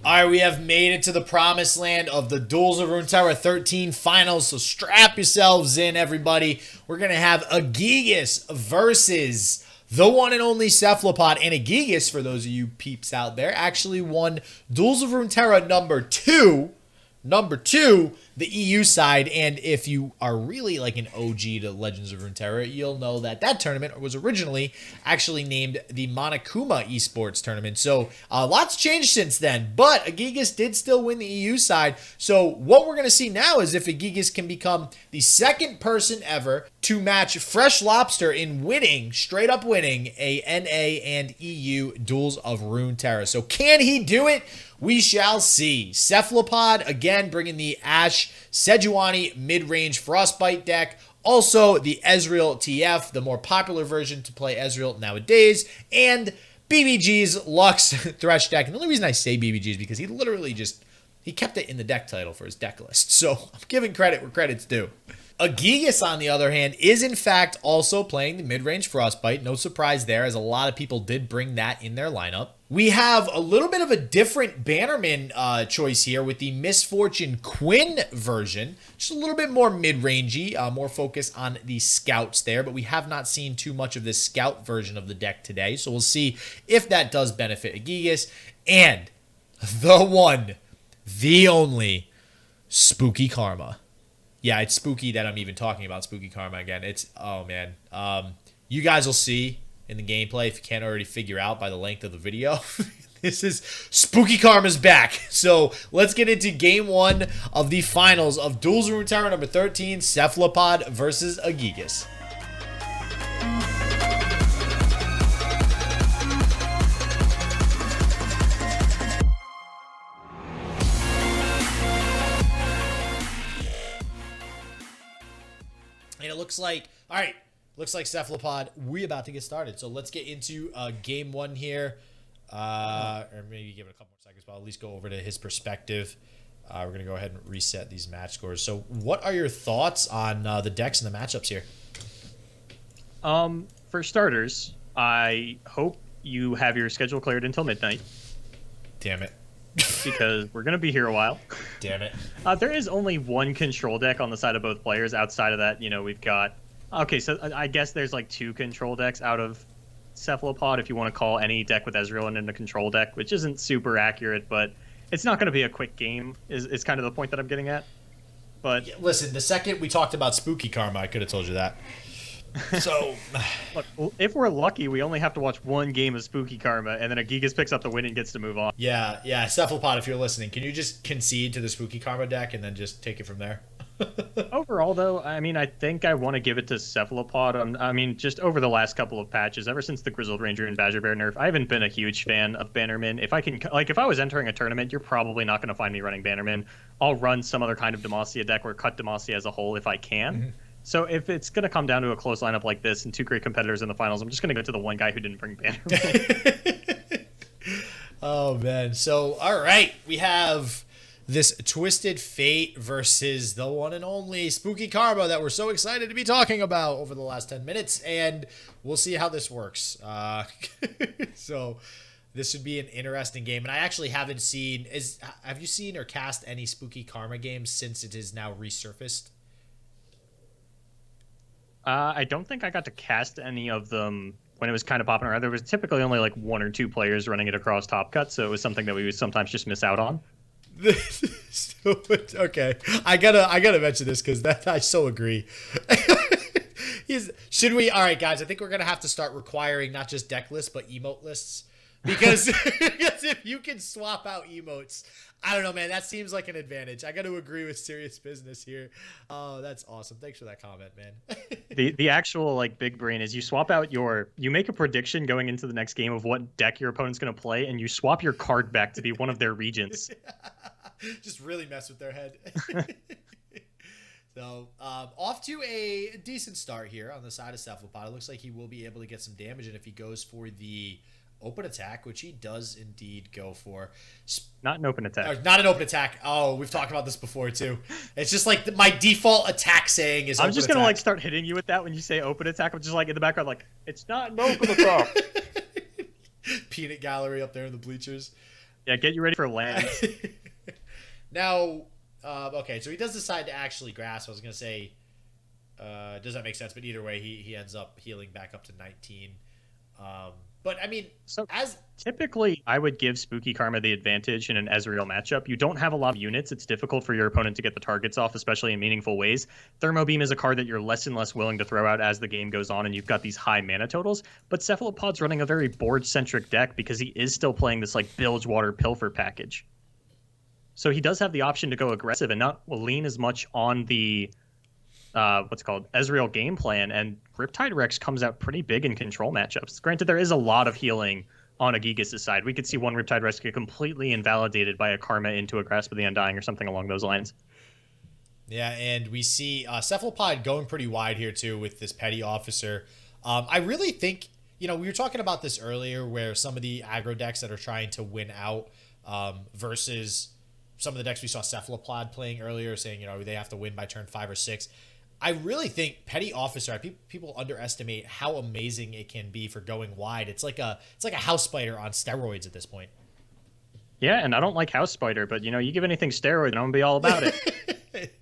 All right, we have made it to the promised land of the Duels of Runeterra 13 finals, so strap yourselves in, everybody. We're going to have Agigas versus the one and only Cephalopod. And Agigas, for those of you peeps out there, actually won Duels of Runeterra number two, the EU side. And if you are really like an OG to Legends of Runeterra, you'll know that that tournament was originally actually named the Monokuma Esports Tournament. So lots changed since then, but Agigas did still win the EU side. So what we're going to see now is if Agigas can become the second person ever to match Fresh Lobster in winning, straight up winning, a NA and EU Duels of Runeterra. So can he do it? We shall see. Cephalopod, again, bringing the Ash Sejuani mid-range Frostbite deck. Also, the Ezreal TF, the more popular version to play Ezreal nowadays. And BBG's Lux Thresh deck. And the only reason I say BBG is because he literally he kept it in the deck title for his deck list. So I'm giving credit where credit's due. Agigas, on the other hand, is in fact also playing the mid-range Frostbite. No surprise there, as a lot of people did bring that in their lineup. We have a little bit of a different Bannerman choice here with the Misfortune Quinn version. Just a little bit more mid-rangey, more focus on the scouts there, but we have not seen too much of this scout version of the deck today. So we'll see if that does benefit Agigas. And the one, the only, Spooky Karma. Yeah, it's spooky that I'm even talking about Spooky Karma again. It's, oh man. You guys will see in the gameplay, if you can't already figure out by the length of the video. This is Spooky Karma's back. So let's get into game one of the finals of Duels of Runeterra number 13, Cephalopod versus Agigas. And it looks like, all right, looks like Cephalopod, we're about to get started. So let's get into game one here. Or maybe give it a couple more seconds, but I'll at least go over to his perspective. We're going to go ahead and reset these match scores. So what are your thoughts on the decks and the matchups here? For starters, I hope you have your schedule cleared until midnight. Damn it. Because we're going to be here a while. Damn it. There is only one control deck on the side of both players. Outside of that, we've got... Okay, so I guess there's like two control decks out of Cephalopod, if you want to call any deck with Ezreal in a control deck, which isn't super accurate, but it's not going to be a quick game, is kind of the point that I'm getting at. But yeah, listen, the second we talked about Spooky Karma, I could have told you that. So, look, if we're lucky, we only have to watch one game of Spooky Karma, and then Agigas picks up the win and gets to move on. Yeah, Cephalopod, if you're listening, can you just concede to the Spooky Karma deck and then just take it from there? Overall, though, I mean, I think I want to give it to Cephalopod. I mean, just over the last couple of patches, ever since the Grizzled Ranger and Badger Bear nerf, I haven't been a huge fan of Bannerman. If I was entering a tournament, you're probably not going to find me running Bannerman. I'll run some other kind of Demacia deck or cut Demacia as a whole if I can. Mm-hmm. So if it's going to come down to a close lineup like this and two great competitors in the finals, I'm just going to go to the one guy who didn't bring Bannerman. Oh, man. So, all right. We have this Twisted Fate versus the one and only Spooky Karma that we're so excited to be talking about over the last 10 minutes. And we'll see how this works. So this should be an interesting game. And I actually haven't seen... Have you seen or cast any Spooky Karma games since it is now resurfaced? I don't think I got to cast any of them when it was kind of popping around. There was typically only like one or two players running it across Top Cut, so it was something that we would sometimes just miss out on. Okay, I gotta mention this because I so agree. Should we? All right, guys. I think we're gonna have to start requiring not just deck lists but emote lists because if you can swap out emotes, I don't know, man. That seems like an advantage. I got to agree with Serious Business here. Oh, that's awesome. Thanks for that comment, man. The actual like big brain is you swap out you make a prediction going into the next game of what deck your opponent's going to play, and you swap your card back to be one of their regents. Just really mess with their head. So, off to a decent start here on the side of Cephalopod. It looks like he will be able to get some damage, and if he goes for the open attack, which he does indeed go for. Not an open attack. Not an open attack. Oh, we've talked about this before too. It's just like my default attack saying is. I'm just gonna like start hitting you with that when you say open attack. I'm just like in the background, like it's not an open attack. Peanut gallery up there in the bleachers. Yeah, get you ready for lands. Now, okay, so he does decide to actually grasp. I was gonna say, does that make sense? But either way, he ends up healing back up to 19. But I mean, So as typically, I would give Spooky Karma the advantage in an Ezreal matchup. You don't have a lot of units. It's difficult for your opponent to get the targets off, especially in meaningful ways. Thermo Beam is a card that you're less and less willing to throw out as the game goes on, and you've got these high mana totals. But Cephalopod's running a very board-centric deck because he is still playing this like Bilgewater Pilfer package. So he does have the option to go aggressive and not lean as much on the what's called Ezreal game plan, and Riptide Rex comes out pretty big in control matchups. Granted, there is a lot of healing on Agigas' side. We could see one Riptide Rex get completely invalidated by a Karma into a Grasp of the Undying or something along those lines. yeah, and we see Cephalopod going pretty wide here too with this Petty Officer. I really think, we were talking about this earlier, where some of the aggro decks that are trying to win out versus some of the decks we saw Cephalopod playing earlier, saying they have to win by turn 5 or 6. I really think Petty Officer, people underestimate how amazing it can be for going wide. It's like a House Spider on steroids at this point. Yeah, and I don't like House Spider, but you give anything steroid, and I'm gonna be all about it.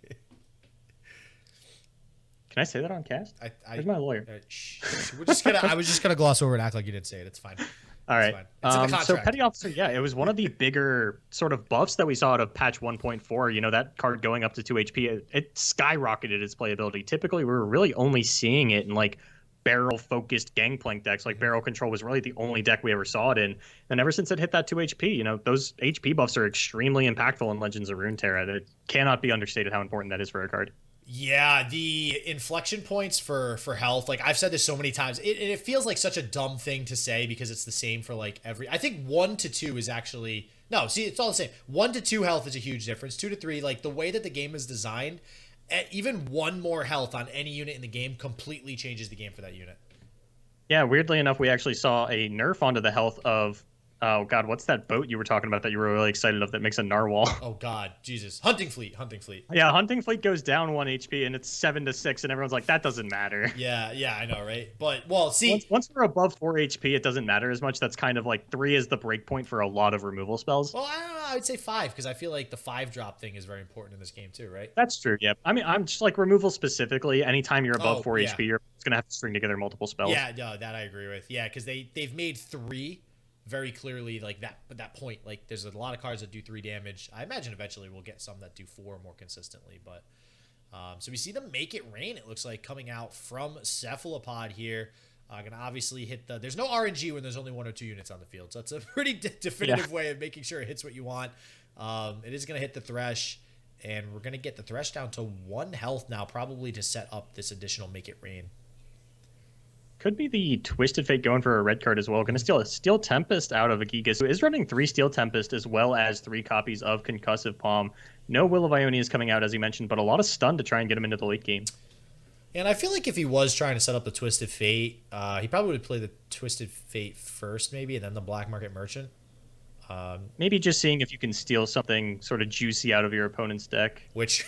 Can I say that on cast? Where's my lawyer? I was just gonna gloss over and act like you didn't say it. It's fine. All right. So Petty Officer, yeah, it was one of the bigger sort of buffs that we saw out of patch 1.4. That card going up to 2 HP, it skyrocketed its playability. Typically, we were really only seeing it in like barrel-focused Gangplank decks. Like Barrel Control was really the only deck we ever saw it in. And ever since it hit that 2 HP, those HP buffs are extremely impactful in Legends of Runeterra. It cannot be understated how important that is for a card. Yeah, the inflection points for health, like I've said this so many times, it feels like such a dumb thing to say because it's the same for like I think 1 to 2 is actually, no, see, it's all the same. 1 to 2 health is a huge difference. 2 to 3, like the way that the game is designed, even one more health on any unit in the game completely changes the game for that unit. Yeah, weirdly enough, we actually saw a nerf onto the health of, oh god, what's that boat you were talking about that you were really excited of that makes a narwhal? Oh god, Jesus. Hunting Fleet. Yeah, Hunting Fleet goes down 1 HP and it's 7 to 6 and everyone's like, that doesn't matter. Yeah, I know, right? But, well, see... Once we're above 4 HP, it doesn't matter as much. That's kind of like 3 is the break point for a lot of removal spells. Well, I don't know, I would say 5, because I feel like the 5-drop thing is very important in this game too, right? That's true, yeah. I mean, I'm just like removal specifically, anytime you're above 4 HP, you're just going to have to string together multiple spells. Yeah, no, that I agree with. Yeah, because they've made 3... very clearly like that point, like there's a lot of cards that do 3 damage. I imagine eventually we'll get some that do 4 more consistently, but so we see them make it rain, it looks like, coming out from Cephalopod here. Gonna obviously hit there's no RNG when there's only 1 or 2 units on the field, so it's a pretty definitive way of making sure it hits what you want. It is gonna hit the Thresh, and we're gonna get the Thresh down to 1 health now, probably to set up this additional make it rain. Could be the Twisted Fate going for a red card as well. Going to steal a Steel Tempest out of Agigas, who is running 3 Steel Tempest as well as 3 copies of Concussive Palm. No Will of Ionia is coming out, as you mentioned, but a lot of stun to try and get him into the late game. And I feel like if he was trying to set up the Twisted Fate, he probably would play the Twisted Fate first, maybe, and then the Black Market Merchant. Maybe just seeing if you can steal something sort of juicy out of your opponent's deck. Which,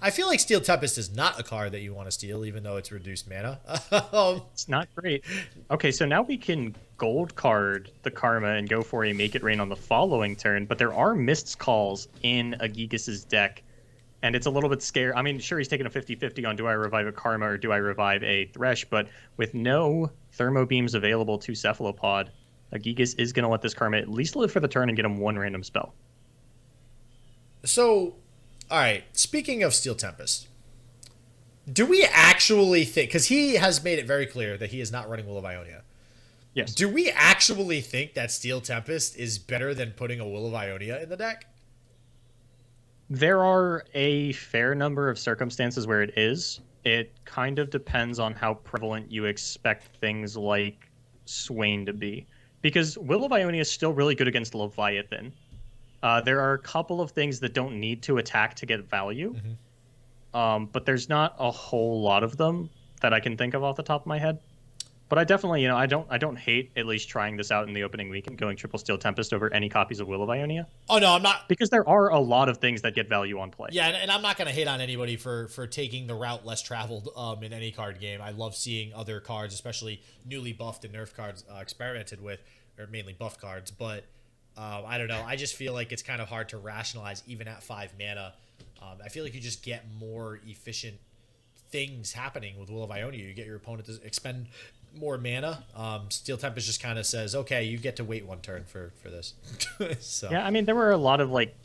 I feel like Steel Tempest is not a card that you want to steal, even though it's reduced mana. It's not great. Okay, so now we can gold card the Karma and go for a Make It Rain on the following turn, but there are Mist's Calls in Agigas' deck, and it's a little bit scary. I mean, sure, he's taking a 50-50 on do I revive a Karma or do I revive a Thresh, but with no Thermo Beams available to Cephalopod, Agigas is going to let this Karma at least live for the turn and get him 1 random spell. So, all right, speaking of Steel Tempest, do we actually think, because he has made it very clear that he is not running Will of Ionia. Yes. Do we actually think that Steel Tempest is better than putting a Will of Ionia in the deck? There are a fair number of circumstances where it is. It kind of depends on how prevalent you expect things like Swain to be. Because Will of Ionia is still really good against Leviathan. There are a couple of things that don't need to attack to get value. But there's not a whole lot of them that I can think of off the top of my head. But I definitely, I don't hate at least trying this out in the opening weekend, going triple Steel Tempest over any copies of Will of Ionia. Oh, no, I'm not. Because there are a lot of things that get value on play. Yeah, and I'm not going to hate on anybody for taking the route less traveled in any card game. I love seeing other cards, especially newly buffed and nerf cards, experimented with, or mainly buff cards. But I don't know. I just feel like it's kind of hard to rationalize even at 5 mana. I feel like you just get more efficient things happening with Will of Ionia. You get your opponent to expend more mana. Steel Tempest just kind of says, okay, you get to wait 1 turn for this. So Yeah, I mean, there were a lot of like,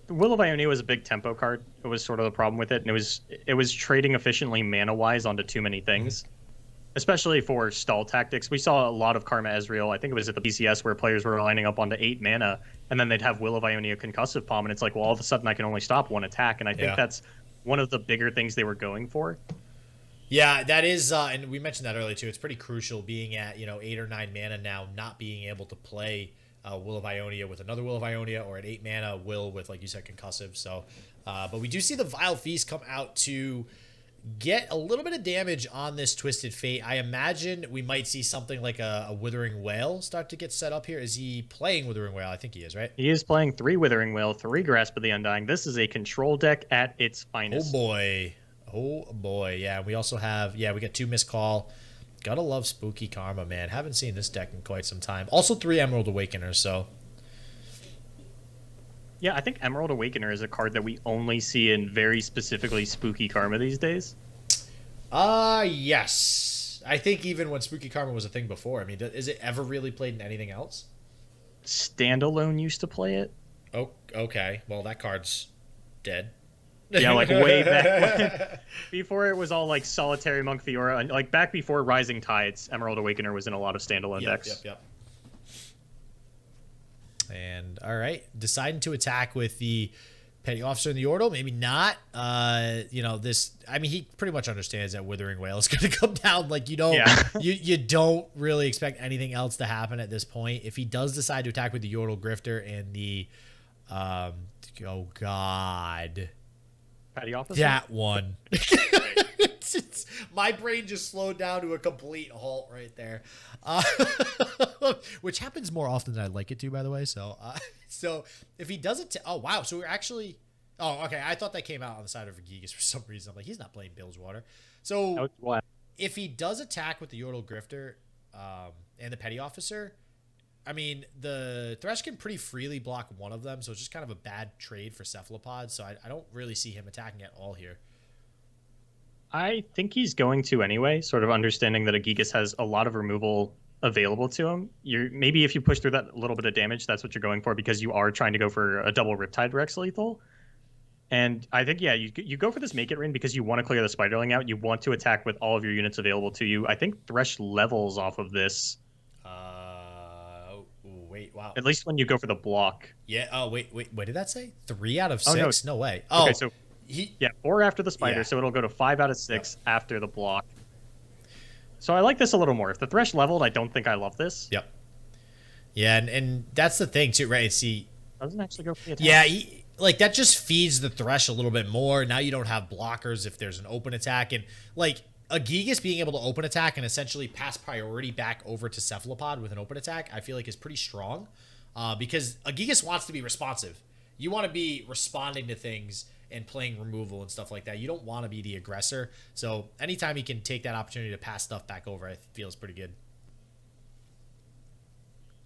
Will of Ionia was a big tempo card. It was sort of the problem with it, and it was trading efficiently mana wise onto too many things. Especially for stall tactics. We saw a lot of Karma Ezreal. I think it was at the BCS where players were lining up onto 8 mana, and then they'd have Will of Ionia Concussive Palm, and it's like, well, all of a sudden I can only stop 1 attack, and I think that's one of the bigger things they were going for. Yeah, that is, and we mentioned that earlier too. It's pretty crucial being at 8 or 9 mana now, not being able to play Will of Ionia with another Will of Ionia, or at 8 mana Will with, like you said, Concussive. So, but we do see the Vile Feast come out to get a little bit of damage on this Twisted Fate. I imagine we might see something like a Withering Wail start to get set up here. Is he playing Withering Wail? I think he is, right? He is playing 3 Withering Wail, 3 Grasp of the Undying. This is a control deck at its finest. Oh boy. Oh boy. Yeah, we also have, we got 2 Missed Call. Gotta love Spooky Karma, man. Haven't seen this deck in quite some time. Also 3 Emerald Awakeners, so. Yeah, I think Emerald Awakener is a card that we only see in very specifically Spooky Karma these days. Yes. I think even when Spooky Karma was a thing before. I mean, is it ever really played in anything else? Standalone used to play it. Oh, okay. Well, that card's dead. Yeah, like way back before it was all like Solitary Monk Fiora, and like back before Rising Tides, Emerald Awakener was in a lot of standalone decks. Yep. And all right, deciding to attack with the Petty Officer in the Yordle, maybe not. This. I mean, he pretty much understands that Withering Wail is going to come down. Like you don't, you don't really expect anything else to happen at this point. If he does decide to attack with the Yordle Grifter and the, oh god. Petty Officer? That one. My brain just slowed down to a complete halt right there, which happens more often than I'd like it to, by the way. So, so if he does it, oh wow, so we're actually, oh okay, I thought that came out on the side of Agigas for some reason. I'm like, he's not playing Bilgewater. So if he does attack with the Yordle Grifter and the Petty Officer, I mean, the Thresh can pretty freely block one of them, so it's just kind of a bad trade for Cephalopod, so I don't really see him attacking at all here. I think he's going to anyway, sort of understanding that Agigas has a lot of removal available to him. Maybe if you push through that little bit of damage, that's what you're going for, because you are trying to go for a double Riptide Rex lethal. And I think, you go for this Make It Rain because you want to clear the Spiderling out. You want to attack with all of your units available to you. I think Thresh levels off of this. Wait, wow. At least when you go for the block. Yeah. Oh, wait. What did that say? 3 out of 6? No way. Oh, okay, so 4 after the spider, so it'll go to 5 out of 6 after the block. So I like this a little more. If the Thresh leveled, I don't think I love this. Yep. Yeah, and that's the thing too, right? See, doesn't actually go for the attack. Yeah, that just feeds the Thresh a little bit more. Now you don't have blockers if there's an open attack, and like Agigas being able to open attack and essentially pass priority back over to Cephalopod with an open attack, I feel like is pretty strong, because Agigas wants to be responsive. You want to be responding to things and playing removal and stuff like that. You don't want to be the aggressor. So anytime he can take that opportunity to pass stuff back over, I feel is pretty good.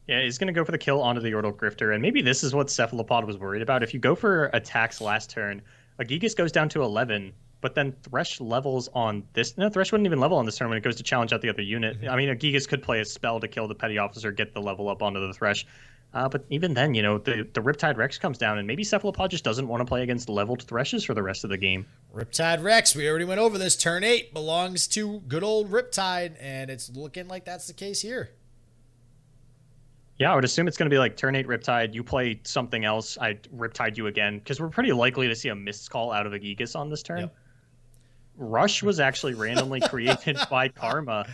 Yeah, he's going to go for the kill onto the Yordle Grifter, and maybe this is what Cephalopod was worried about. If you go for attacks last turn, Agigas goes down to 11, but then Thresh levels on this. No, Thresh wouldn't even level on this turn when it goes to challenge out the other unit. I mean, Agigas could play a spell to kill the Petty Officer, get the level up onto the Thresh. But even then, the Riptide Rex comes down, and maybe Cephalopod just doesn't want to play against leveled Threshes for the rest of the game. Riptide Rex, we already went over this. Turn 8 belongs to good old Riptide, and it's looking like that's the case here. Yeah, I would assume it's going to be like turn 8 Riptide, you play something else, I Riptide you again, because we're pretty likely to see a Mist Call out of Agigas on this turn. Yep. Rush was actually randomly created by Karma.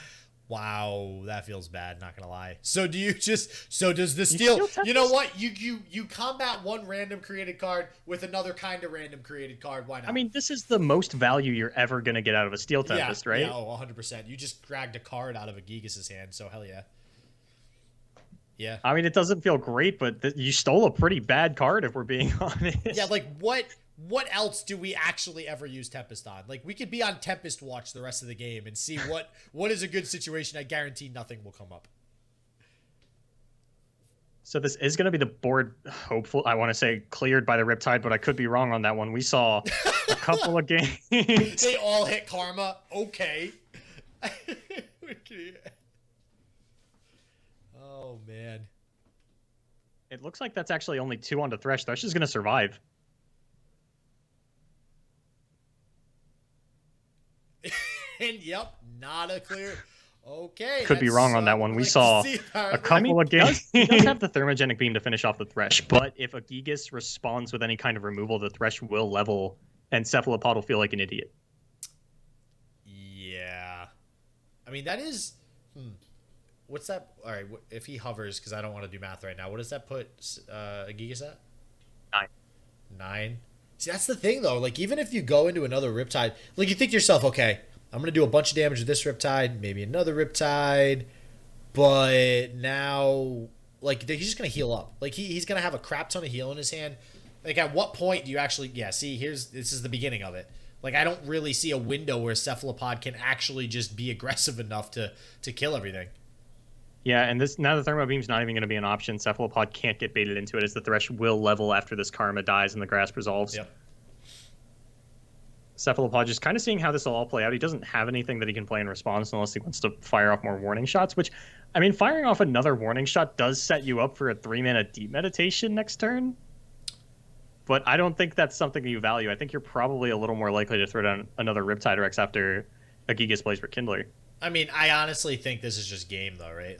Wow, that feels bad, not gonna lie. So does the steel, you know what? You combat one random created card with another kind of random created card. Why not? I mean, this is the most value you're ever gonna get out of a Steel Tempest, right? Yeah, 100%. You just dragged a card out of Agigas' hand, so hell yeah. Yeah. I mean, it doesn't feel great, but you stole a pretty bad card if we're being honest. Yeah, like what else do we actually ever use Tempest on? Like, we could be on Tempest watch the rest of the game and see what is a good situation. I guarantee nothing will come up. So this is going to be the board, hopeful. I want to say cleared by the Riptide, but I could be wrong on that one. We saw a couple of games. They all hit Karma. Okay. Oh, man. It looks like that's actually only 2 on the Thresh. Thresh is going to survive. And yep, not a clear. Okay. Could be wrong on that one. We saw a couple of games. He does have the Thermogenic Beam to finish off the Thresh, but if Agigas responds with any kind of removal, the Thresh will level, and Cephalopod will feel like an idiot. Yeah. I mean, that is... What's that? All right, if he hovers, because I don't want to do math right now, what does that put Agigas at? 9. 9? See, that's the thing, though. Like, even if you go into another Riptide, like, you think to yourself, okay, I'm going to do a bunch of damage with this Riptide, maybe another Riptide, but now, like, he's just going to heal up. Like, he's going to have a crap ton of heal in his hand. Like, at what point do you actually... Yeah, see, this is the beginning of it. Like, I don't really see a window where Cephalopod can actually just be aggressive enough to kill everything. Yeah, and now the Thermo Beam's not even going to be an option. Cephalopod can't get baited into it, as the Thresh will level after this Karma dies and the Grasp resolves. Yep. Cephalopod just kind of seeing how this will all play out. He doesn't have anything that he can play in response unless he wants to fire off more warning shots, which, I mean, firing off another warning shot does set you up for a 3-mana Deep Meditation next turn. But I don't think that's something you value. I think you're probably a little more likely to throw down another Riptide Rex after Agigas plays Rekindler. I mean, I honestly think this is just game, though, right?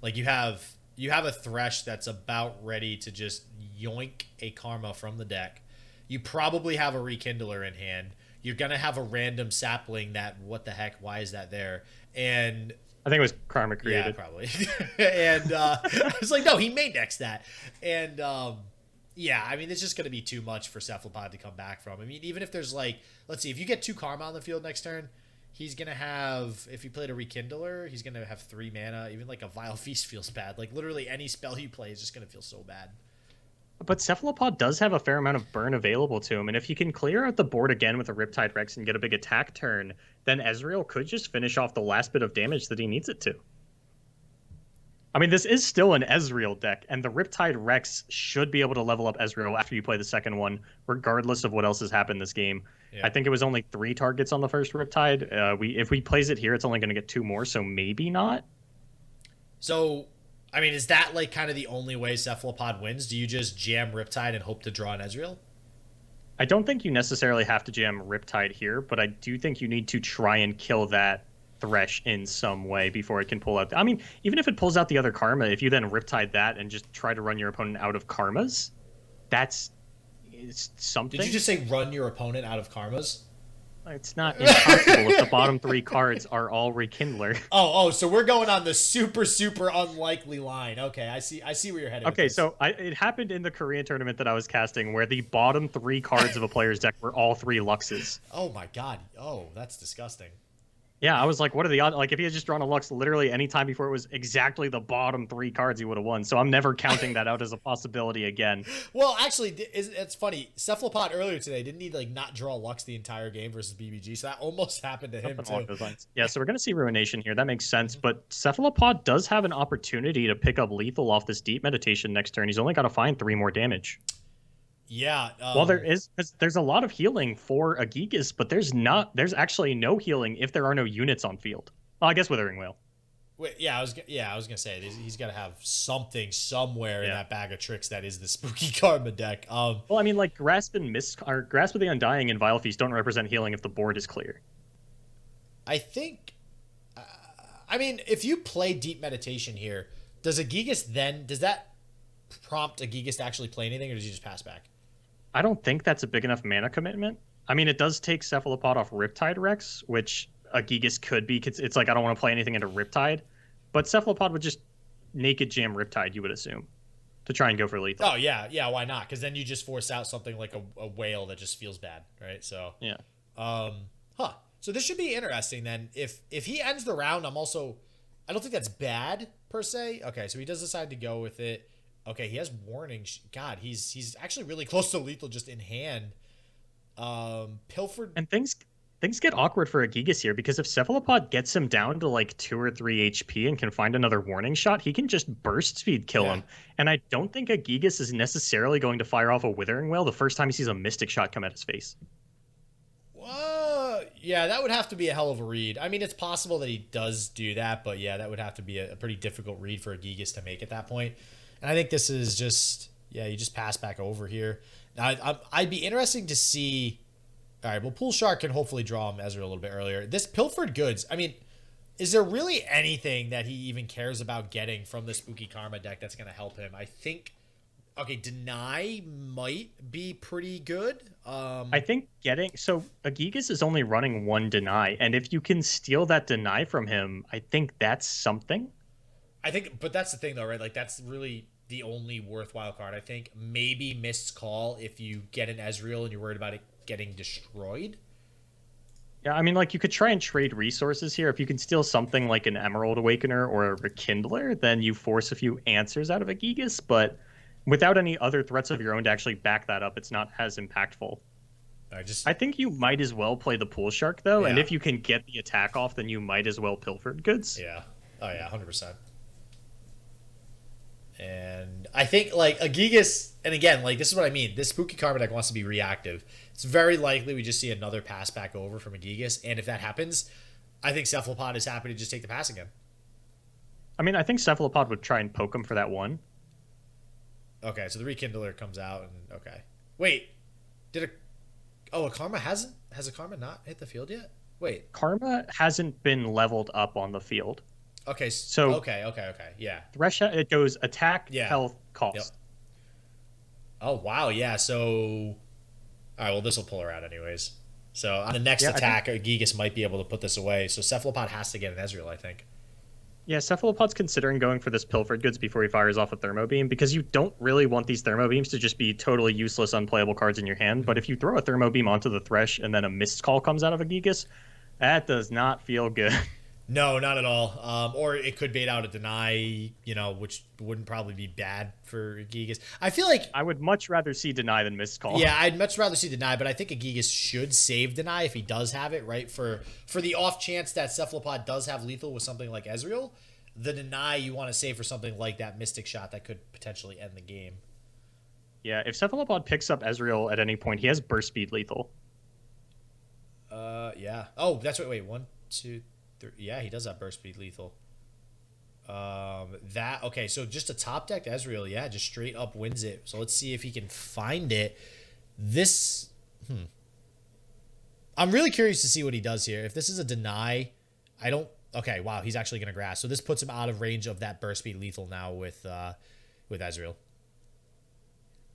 Like you have a Thresh that's about ready to just yoink a Karma from the deck. You probably have a Rekindler in hand. You're gonna have a random sapling that, what the heck? Why is that there? And I think it was Karma created. Yeah, probably. And I was like, no, he main decks that. And yeah, I mean, it's just gonna be too much for Cephalopod to come back from. I mean, even if there's like, let's see, if you get 2 Karma on the field next turn, he's going to have, if he played a Rekindler, he's going to have 3 mana. Even like a Vile Feast feels bad. Like literally any spell you play is just going to feel so bad. But Cephalopod does have a fair amount of burn available to him. And if he can clear out the board again with a Riptide Rex and get a big attack turn, then Ezreal could just finish off the last bit of damage that he needs it to. I mean, this is still an Ezreal deck, and the Riptide Rex should be able to level up Ezreal after you play the second one, regardless of what else has happened this game. Yeah. I think it was only 3 targets on the first Riptide. If we plays it here, it's only going to get 2 more, so maybe not. So, I mean, is that like kind of the only way Cephalopod wins? Do you just jam Riptide and hope to draw an Ezreal? I don't think you necessarily have to jam Riptide here, but I do think you need to try and kill that Thresh in some way before it can pull out. I mean, even if it pulls out the other Karma, if you then Riptide that and just try to run your opponent out of Karmas, it's something. Did you just say run your opponent out of Karmas? It's not impossible if the bottom 3 cards are all Rekindler. Oh, so we're going on the super unlikely line. Okay, I see where you're headed. Okay, so it happened in the Korean tournament that I was casting where the bottom 3 cards of a player's deck were all 3 Luxes. Oh my god. Oh, that's disgusting. Yeah, I was like, what are the odds? Like, if he had just drawn a Lux literally any time before it was exactly the bottom 3 cards, he would have won. So I'm never counting that out as a possibility again. Well, actually, it's funny. Cephalopod earlier today, didn't he like not draw Lux the entire game versus BBG? So that almost happened to him too. Yeah, so we're going to see Ruination here. That makes sense. But Cephalopod does have an opportunity to pick up lethal off this Deep Meditation next turn. He's only got to find 3 more damage. Yeah. Well, there's a lot of healing for Agigas, but there's actually no healing if there are no units on field. Well, I guess Withering Wail. Wait, I was gonna say he's got to have something somewhere in that bag of tricks that is the spooky Karma deck. Well, I mean, like Grasp of the Undying and Vile Feast don't represent healing if the board is clear. I think. I mean, if you play Deep Meditation here, does that prompt Agigas to actually play anything, or does he just pass back? I don't think that's a big enough mana commitment. I mean, it does take Cephalopod off Riptide Rex, which Agigas could be. It's like, I don't want to play anything into Riptide. But Cephalopod would just naked jam Riptide, you would assume, to try and go for lethal. Oh, yeah, why not? Because then you just force out something like a whale that just feels bad, right? So, yeah. So this should be interesting then. If he ends the round, I don't think that's bad, per se. Okay, so he does decide to go with it. Okay, he has warning. God, he's actually really close to lethal just in hand. Pilfered. And things things get awkward for Agigas here because if Cephalopod gets him down to like 2 or 3 HP and can find another warning shot, he can just burst speed kill him. And I don't think Agigas is necessarily going to fire off a Withering Wail the first time he sees a Mystic Shot come at his face. Yeah, that would have to be a hell of a read. I mean, it's possible that he does do that, but yeah, that would have to be a pretty difficult read for Agigas to make at that point. And I think this is just, yeah, you just pass back over here. Now, I'd be interesting to see. All right, well, Pool Shark can hopefully draw him Ezreal a little bit earlier. This Pilfered Goods, I mean, is there really anything that he even cares about getting from the Spooky Karma deck that's going to help him? I think, okay, Deny might be pretty good. I think so Agigas is only running 1 Deny, and if you can steal that Deny from him, I think that's something. I think, but that's the thing though, right? Like that's really the only worthwhile card. I think maybe Mist's Call if you get an Ezreal and you're worried about it getting destroyed. Yeah, I mean, like, you could try and trade resources here. If you can steal something like an Emerald Awakener or a Rekindler, then you force a few answers out of Agigas, but without any other threats of your own to actually back that up, it's not as impactful. I think you might as well play the Pool Shark, though, and if you can get the attack off, then you might as well Pilfered Goods. Yeah. Oh, yeah, 100%. And I think, like, Agigas, and again, like, this is what I mean. This Spooky Karma deck wants to be reactive. It's very likely we just see another pass back over from Agigas, and if that happens, I think Cephalopod is happy to just take the pass again. I mean, I think Cephalopod would try and poke him for that one. Okay, so the Rekindler comes out, and okay. Wait, a Karma has a Karma not hit the field yet? Wait. Karma hasn't been leveled up on the field. Okay, so okay, yeah. Thresh, it goes attack, health, cost. Yep. Oh wow, yeah. So, all right. Well, this will pull her out anyways. So on the next attack, Agigas might be able to put this away. So Cephalopod has to get an Ezreal, I think. Yeah, Cephalopod's considering going for this Pilfered Goods before he fires off a Thermo Beam because you don't really want these Thermo Beams to just be totally useless, unplayable cards in your hand. But if you throw a Thermo Beam onto the Thresh and then a Mist Call comes out of Agigas, that does not feel good. No, not at all. Or it could bait out a Deny, which wouldn't probably be bad for Agigas. I feel like I would much rather see Deny than Mist Call. Yeah, I'd much rather see Deny, but I think Agigas should save Deny if he does have it, right? For the off chance that Cephalopod does have lethal with something like Ezreal, the Deny you want to save for something like that Mystic Shot that could potentially end the game. Yeah, if Cephalopod picks up Ezreal at any point, he has burst speed lethal. Yeah. Oh, that's right. Wait, 1, 2, 3. Yeah, he does have burst speed lethal. Okay, so just a top deck Ezreal, yeah, just straight up wins it. So let's see if he can find it. I'm really curious to see what he does here. If this is a Deny, okay, wow, he's actually gonna grass. So this puts him out of range of that burst speed lethal now with Ezreal.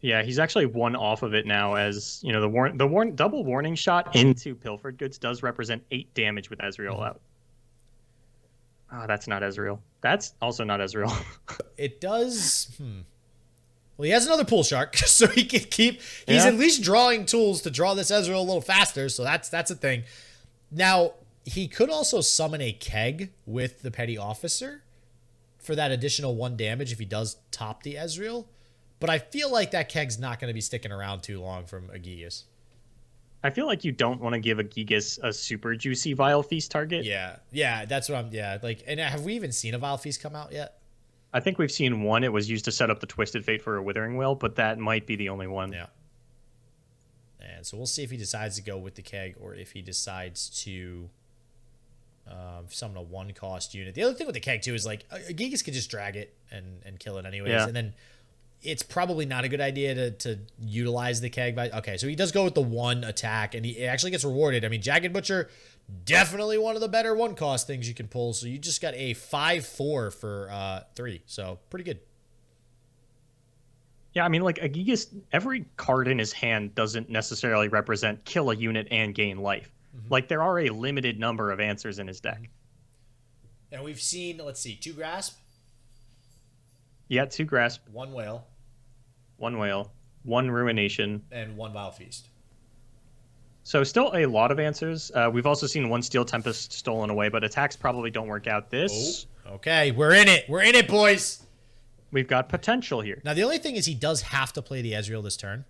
Yeah, he's actually one off of it now, as the double warning shot into Pilfered Goods does represent 8 damage with Ezreal out. Oh, that's not Ezreal. That's also not Ezreal. It does. Well, he has another Pool Shark, so he can keep. He's at least drawing tools to draw this Ezreal a little faster, so that's a thing. Now he could also summon a Keg with the Petty Officer for that additional 1 damage if he does top the Ezreal. But I feel like that Keg's not going to be sticking around too long from Agigas. I feel like you don't want to give Agigas a super juicy Vile Feast target. Yeah, that's what and have we even seen a Vile Feast come out yet? I think we've seen one. It was used to set up the Twisted Fate for a Withering Wail, but that might be the only one. Yeah. And so we'll see if he decides to go with the Keg or if he decides to summon a 1-cost unit. The other thing with the Keg, too, is like Agigas could just drag it and kill it anyways. Yeah. And then it's probably not a good idea to utilize the Keg. Okay, so he does go with the 1 attack, and he actually gets rewarded. I mean, Jagged Butcher, definitely one of the better 1-cost things you can pull. So you just got a 5/4 for 3. So pretty good. Yeah, I mean, like, Agigas, every card in his hand doesn't necessarily represent kill a unit and gain life. Mm-hmm. Like, there are a limited number of answers in his deck. And we've seen, let's see, 2 Grasp. Yeah, 2 Grasp. 1 Whale. 1 Whale. 1 Ruination. And 1 Vile Feast. So still a lot of answers. We've also seen 1 Steel Tempest stolen away, but attacks probably don't work out this. Oh, okay, we're in it. We're in it, boys. We've got potential here. Now, the only thing is he does have to play the Ezreal this turn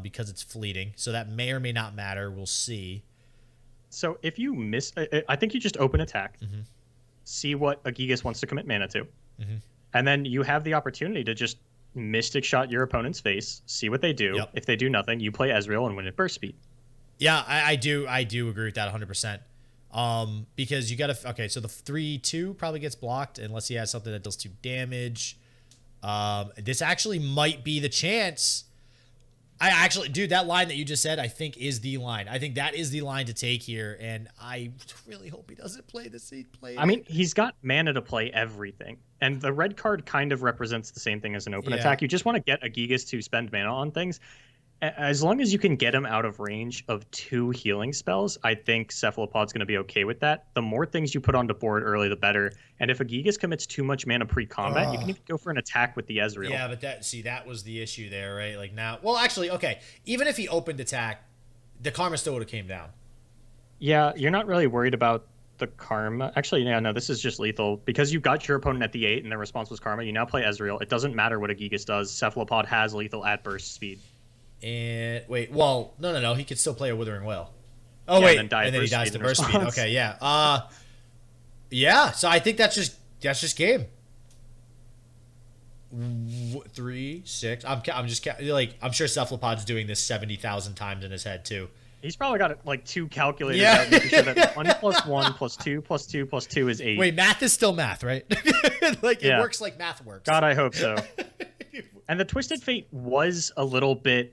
because it's fleeting. So that may or may not matter. We'll see. So if you miss, I think you just open attack, see what Agigas wants to commit mana to, and then you have the opportunity to just Mystic Shot your opponent's face, see what they do. Yep. If they do nothing, you play Ezreal and win at burst speed. Yeah, I do agree with that 100%. Because you gotta, okay, so the 3/2 probably gets blocked unless he has something that does 2 damage. This actually might be the chance. Dude, that line that you just said, I think is the line. I think that is the line to take here, and I really hope he doesn't play this. I mean, he's got mana to play everything, and the red card kind of represents the same thing as an open attack. You just want to get Agigas to spend mana on things. As long as you can get him out of range of 2 healing spells, I think Cephalopod's going to be okay with that. The more things you put onto board early, the better. And if Agigas commits too much mana pre-combat, you can even go for an attack with the Ezreal. Yeah, but that was the issue there, right? Like now, well, actually, okay. Even if he opened attack, the karma still would have came down. Yeah, you're not really worried about the karma. Actually, yeah, no, this is just lethal. Because you got your opponent at the 8 and their response was karma, you now play Ezreal. It doesn't matter what Agigas does. Cephalopod has lethal at burst speed. And wait, well, no, he could still play a Withering Well. Oh yeah, wait, and then he dies to burst speed. Okay, yeah, yeah. So I think that's just game. 3, 6. I'm just like, I'm sure Cephalopod's doing this 70,000 times in his head too. He's probably got like 2 calculators out, making sure that 1 + 1 + 2 + 2 + 2 is 8. Wait, math is still math, right? Like it works like math works. God, I hope so. And the Twisted Fate was a little bit.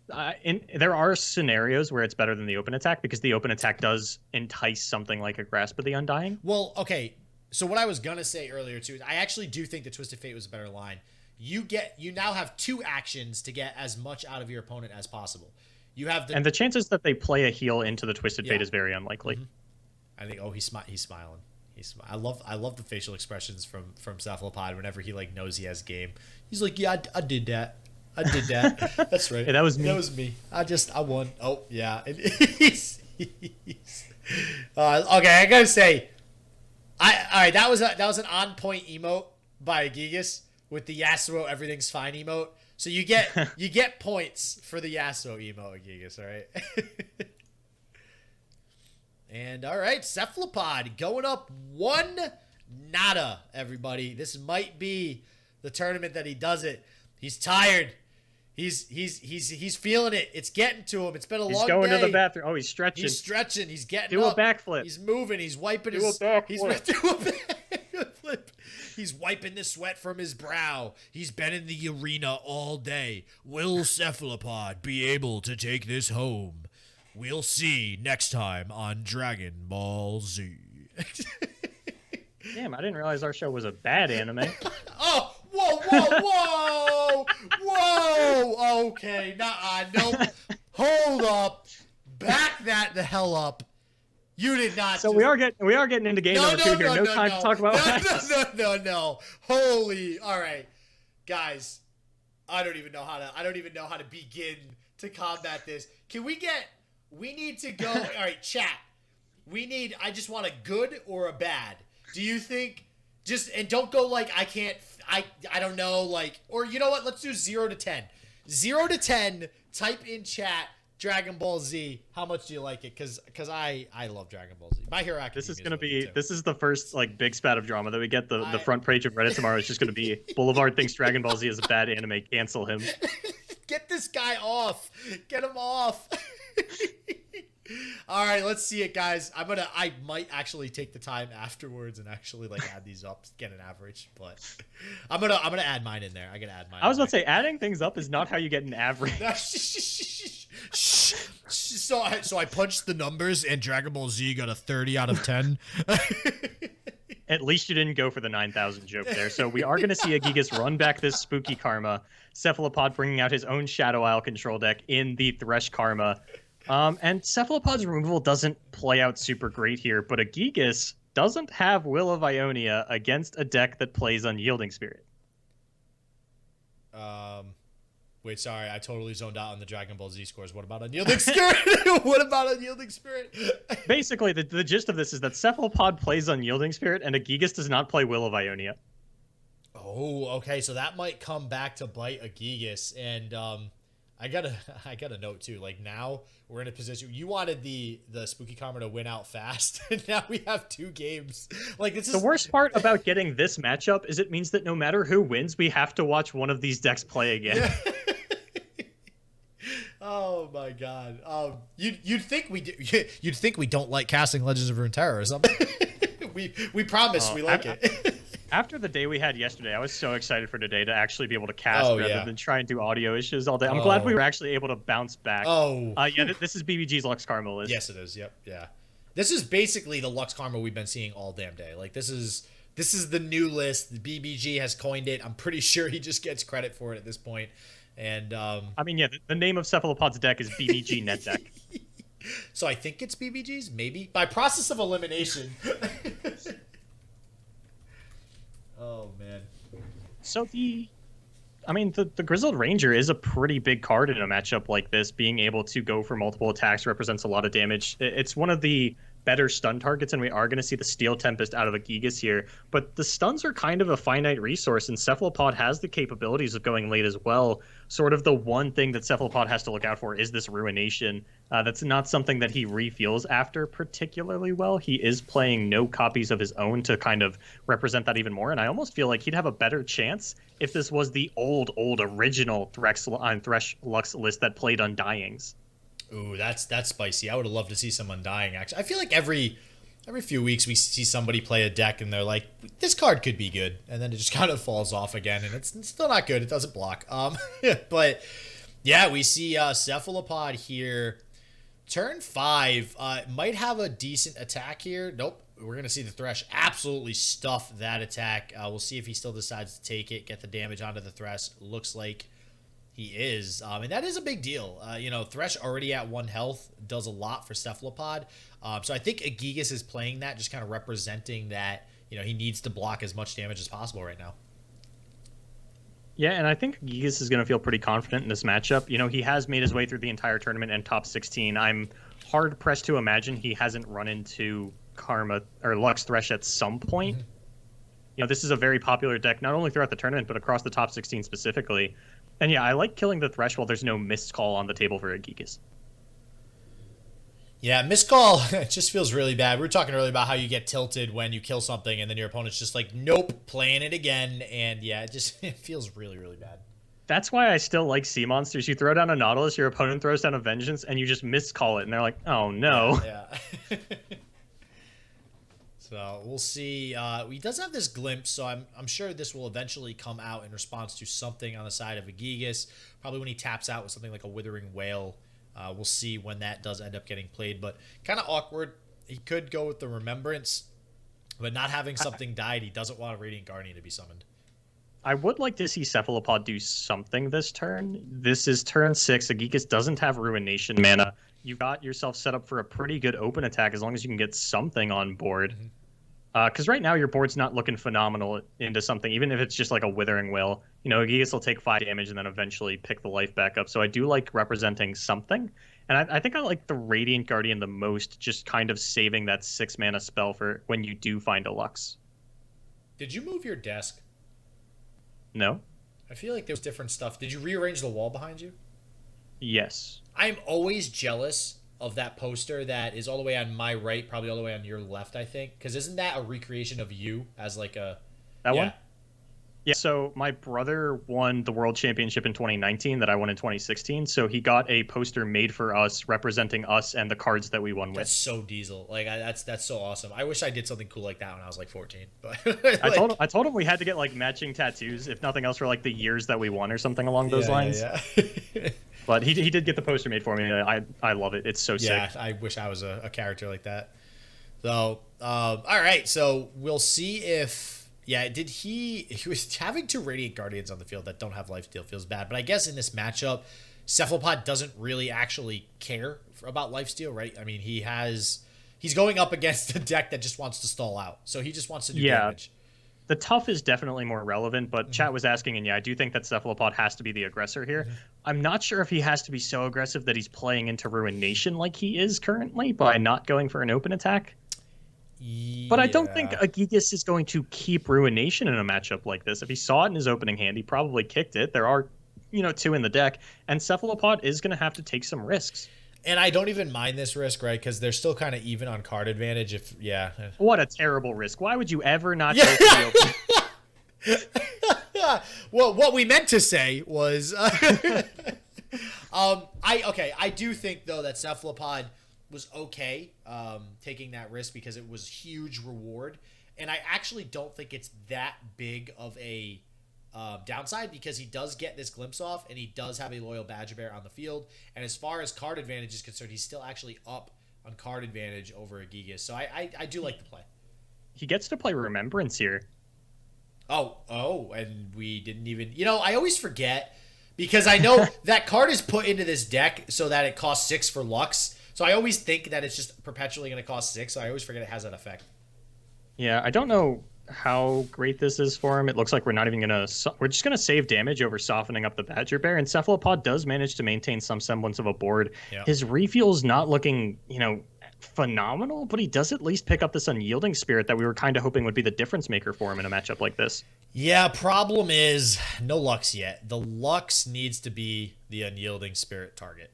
There are scenarios where it's better than the open attack because the open attack does entice something like a Grasp of the Undying. Well, okay. So what I was gonna say earlier too is I actually do think the Twisted Fate was a better line. You now have 2 actions to get as much out of your opponent as possible. You have and the chances that they play a heal into the Twisted Fate is very unlikely. I think. Oh, he's smiling. I love the facial expressions from Cephalopod whenever he like knows he has game. He's like, yeah, I did that. That's right. Yeah, that was me. That was me. I won. Oh yeah. Okay, I gotta say, all right. That was an on point emote by Agigas with the Yasuo everything's fine emote. So you get points for the Yasuo emote, Agigas. All right. And all right, Cephalopod going up 1-0, everybody. This might be the tournament that he does it. He's tired. He's feeling it. It's getting to him. It's been a long day. He's going to the bathroom. Oh, he's stretching. He's stretching. He's getting up. Do a backflip. He's moving. He's wiping his. Do a backflip. Do a backflip. He's wiping the sweat from his brow. He's been in the arena all day. Will Cephalopod be able to take this home? We'll see next time on Dragon Ball Z. Damn, I didn't realize our show was a bad anime. Oh, whoa. Whoa. Okay, nope. Hold up. Back that the hell up. You did not. So we are getting into game number 2 here. No time to talk about No. Holy. All right. Guys, I don't even know how to begin to combat this. We need to go. All right, chat. I just want a good or a bad. Do you think and don't go like I don't know, like, or you know what? Let's do 0 to 10. 0 to 10, type in chat Dragon Ball Z. How much do you like it? Cuz I love Dragon Ball Z. My Hero Academia. This is the first like big spat of drama that we get. The front page of Reddit tomorrow is just going to be Boulevard thinks Dragon Ball Z is a bad anime. Cancel him. Get this guy off. Get him off. All right, let's see it, guys. I might actually take the time afterwards and actually like add these up, get an average. But I'm gonna add mine in there. I gotta add mine. I was about to say adding things up is not how you get an average. So I punched the numbers and Dragon Ball Z got a 30 out of 10. At least you didn't go for the 9,000 joke there. So we are going to see Agigas run back this spooky karma. Cephalopod bringing out his own Shadow Isle control deck in the Thresh Karma. And Cephalopod's removal doesn't play out super great here, but Agigas doesn't have Will of Ionia against a deck that plays Unyielding Spirit. Wait, sorry, I totally zoned out on the Dragon Ball Z scores. What about Unyielding Spirit? What about Unyielding Spirit? Basically, the gist of this is that Cephalopod plays Unyielding Spirit, and Agigas does not play Will of Ionia. Oh, okay, so that might come back to bite Agigas, and I gotta note too. Like now we're in a position. You wanted the spooky karma to win out fast, and now we have 2 games. Like this is The worst part about getting this matchup is it means that no matter who wins, we have to watch one of these decks play again. Yeah. Oh my god. You'd think you'd think we don't like casting Legends of Runeterra or something. we promise we like it. After the day we had yesterday, I was so excited for today to actually be able to cast rather than try and do audio issues all day. I'm glad we were actually able to bounce back. Yeah, this is BBG's Lux Karma list. Yes, it is. Yep, yeah. This is basically the Lux Karma we've been seeing all damn day. Like this is the new list. The BBG has coined it. I'm pretty sure he just gets credit for it at this point. And I mean, yeah, the name of Cephalopod's deck is BBG Net Deck. So I think it's BBG's, maybe by process of elimination. Oh man. So the Grizzled Ranger is a pretty big card in a matchup like this. Being able to go for multiple attacks represents a lot of damage. It's one of the better stun targets, and we are going to see the Steel Tempest out of Agigas here. But the stuns are kind of a finite resource, and Cephalopod has the capabilities of going late as well. Sort of the one thing that Cephalopod has to look out for is this Ruination. That's not something that he refuels after particularly well. He is playing no copies of his own to kind of represent that even more, and I almost feel like he'd have a better chance if this was the old original Thresh Lux list that played Undyings. Ooh, that's spicy. I would have loved to see some Undying, actually. I feel like every few weeks we see somebody play a deck and they're like, this card could be good, and then it just kind of falls off again, and it's still not good. It doesn't block. But yeah, we see Cephalopod here. Turn 5 might have a decent attack here. Nope. We're going to see the Thresh absolutely stuff that attack. We'll see if he still decides to take it, get the damage onto the Thresh. Looks like he is. And that is a big deal. Thresh already at 1 health does a lot for Cephalopod. So I think Agigas is playing that, just kind of representing that, he needs to block as much damage as possible right now. Yeah, and I think Agigas is going to feel pretty confident in this matchup. He has made his way through the entire tournament and top 16. I'm hard-pressed to imagine he hasn't run into Karma or Lux Thresh at some point. Mm-hmm. This is a very popular deck, not only throughout the tournament, but across the top 16 specifically. And yeah, I like killing the Thresh while there's no missed call on the table for Agigas. Yeah, missed call, it just feels really bad. We were talking earlier about how you get tilted when you kill something and then your opponent's just like, nope, playing it again. And yeah, it feels really, really bad. That's why I still like Sea Monsters. You throw down a Nautilus, your opponent throws down a Vengeance, and you just miscall it. And they're like, oh no. Yeah. So we'll see. He does have this glimpse, so I'm sure this will eventually come out in response to something on the side of Agigas. Probably when he taps out with something like a Withering Whale. We'll see when that does end up getting played, but kind of awkward. He could go with the Remembrance, but not having something died, he doesn't want a Radiant Guardian to be summoned. I would like to see Cephalopod do something this turn. This is turn 6. Agigas doesn't have Ruination mana. You got yourself set up for a pretty good open attack as long as you can get something on board. Because right now your board's not looking phenomenal into something, even if it's just like a Withering Whale. Agigas will take 5 damage and then eventually pick the life back up. So I do like representing something. And I think I like the Radiant Guardian the most, just kind of saving that 6 mana spell for when you do find a Lux. Did you move your desk? No. I feel like there was different stuff. Did you rearrange the wall behind you? Yes. I'm always jealous of that poster that is all the way on my right, probably all the way on your left, I think. Because isn't that a recreation of you as like a... That one? Yeah, so my brother won the World Championship in 2019 that I won in 2016. So he got a poster made for us representing us and the cards that we won with. That's so diesel. Like that's so awesome. I wish I did something cool like that when I was like 14. But like, I told him we had to get like matching tattoos, if nothing else, for like the years that we won or something along those lines. Yeah. But he did get the poster made for me. I love it. It's so sick. Yeah, I wish I was a character like that. So, all right. So we'll see if... Yeah, he was having 2 Radiant Guardians on the field that don't have lifesteal feels bad. But I guess in this matchup, Cephalopod doesn't really actually care about lifesteal, right? I mean, he's going up against a deck that just wants to stall out. So he just wants to do damage. The tough is definitely more relevant, but Chat was asking, and yeah, I do think that Cephalopod has to be the aggressor here. I'm not sure if he has to be so aggressive that he's playing into Ruination like he is currently by not going for an open attack. But I don't think Agigas is going to keep Ruination in a matchup like this. If he saw it in his opening hand, he probably kicked it. There are, two in the deck, and Cephalopod is going to have to take some risks. And I don't even mind this risk, right? Because they're still kind of even on card advantage. What a terrible risk. Why would you ever not go for the open? Well, what we meant to say was, I do think though that Cephalopod was okay taking that risk because it was huge reward, and I actually don't think it's that big of a downside because he does get this glimpse off and he does have a loyal Badger Bear on the field. And as far as card advantage is concerned, he's still actually up on card advantage over Agigas. So I do like the play. He gets to play Remembrance here. Oh, and we didn't even, I always forget because I know that card is put into this deck so that it costs 6 for Lux. So I always think that it's just perpetually going to cost 6. So I always forget it has that effect. Yeah, I don't know how great this is for him. It looks like we're not even we're just gonna save damage over softening up the Badger Bear, and Cephalopod does manage to maintain some semblance of a board. Yep. His refuel's not looking phenomenal, but he does at least pick up this Unyielding Spirit that we were kind of hoping would be the difference maker for him in a matchup like this. Yeah, problem is no Lux yet. The Lux needs to be the Unyielding Spirit target.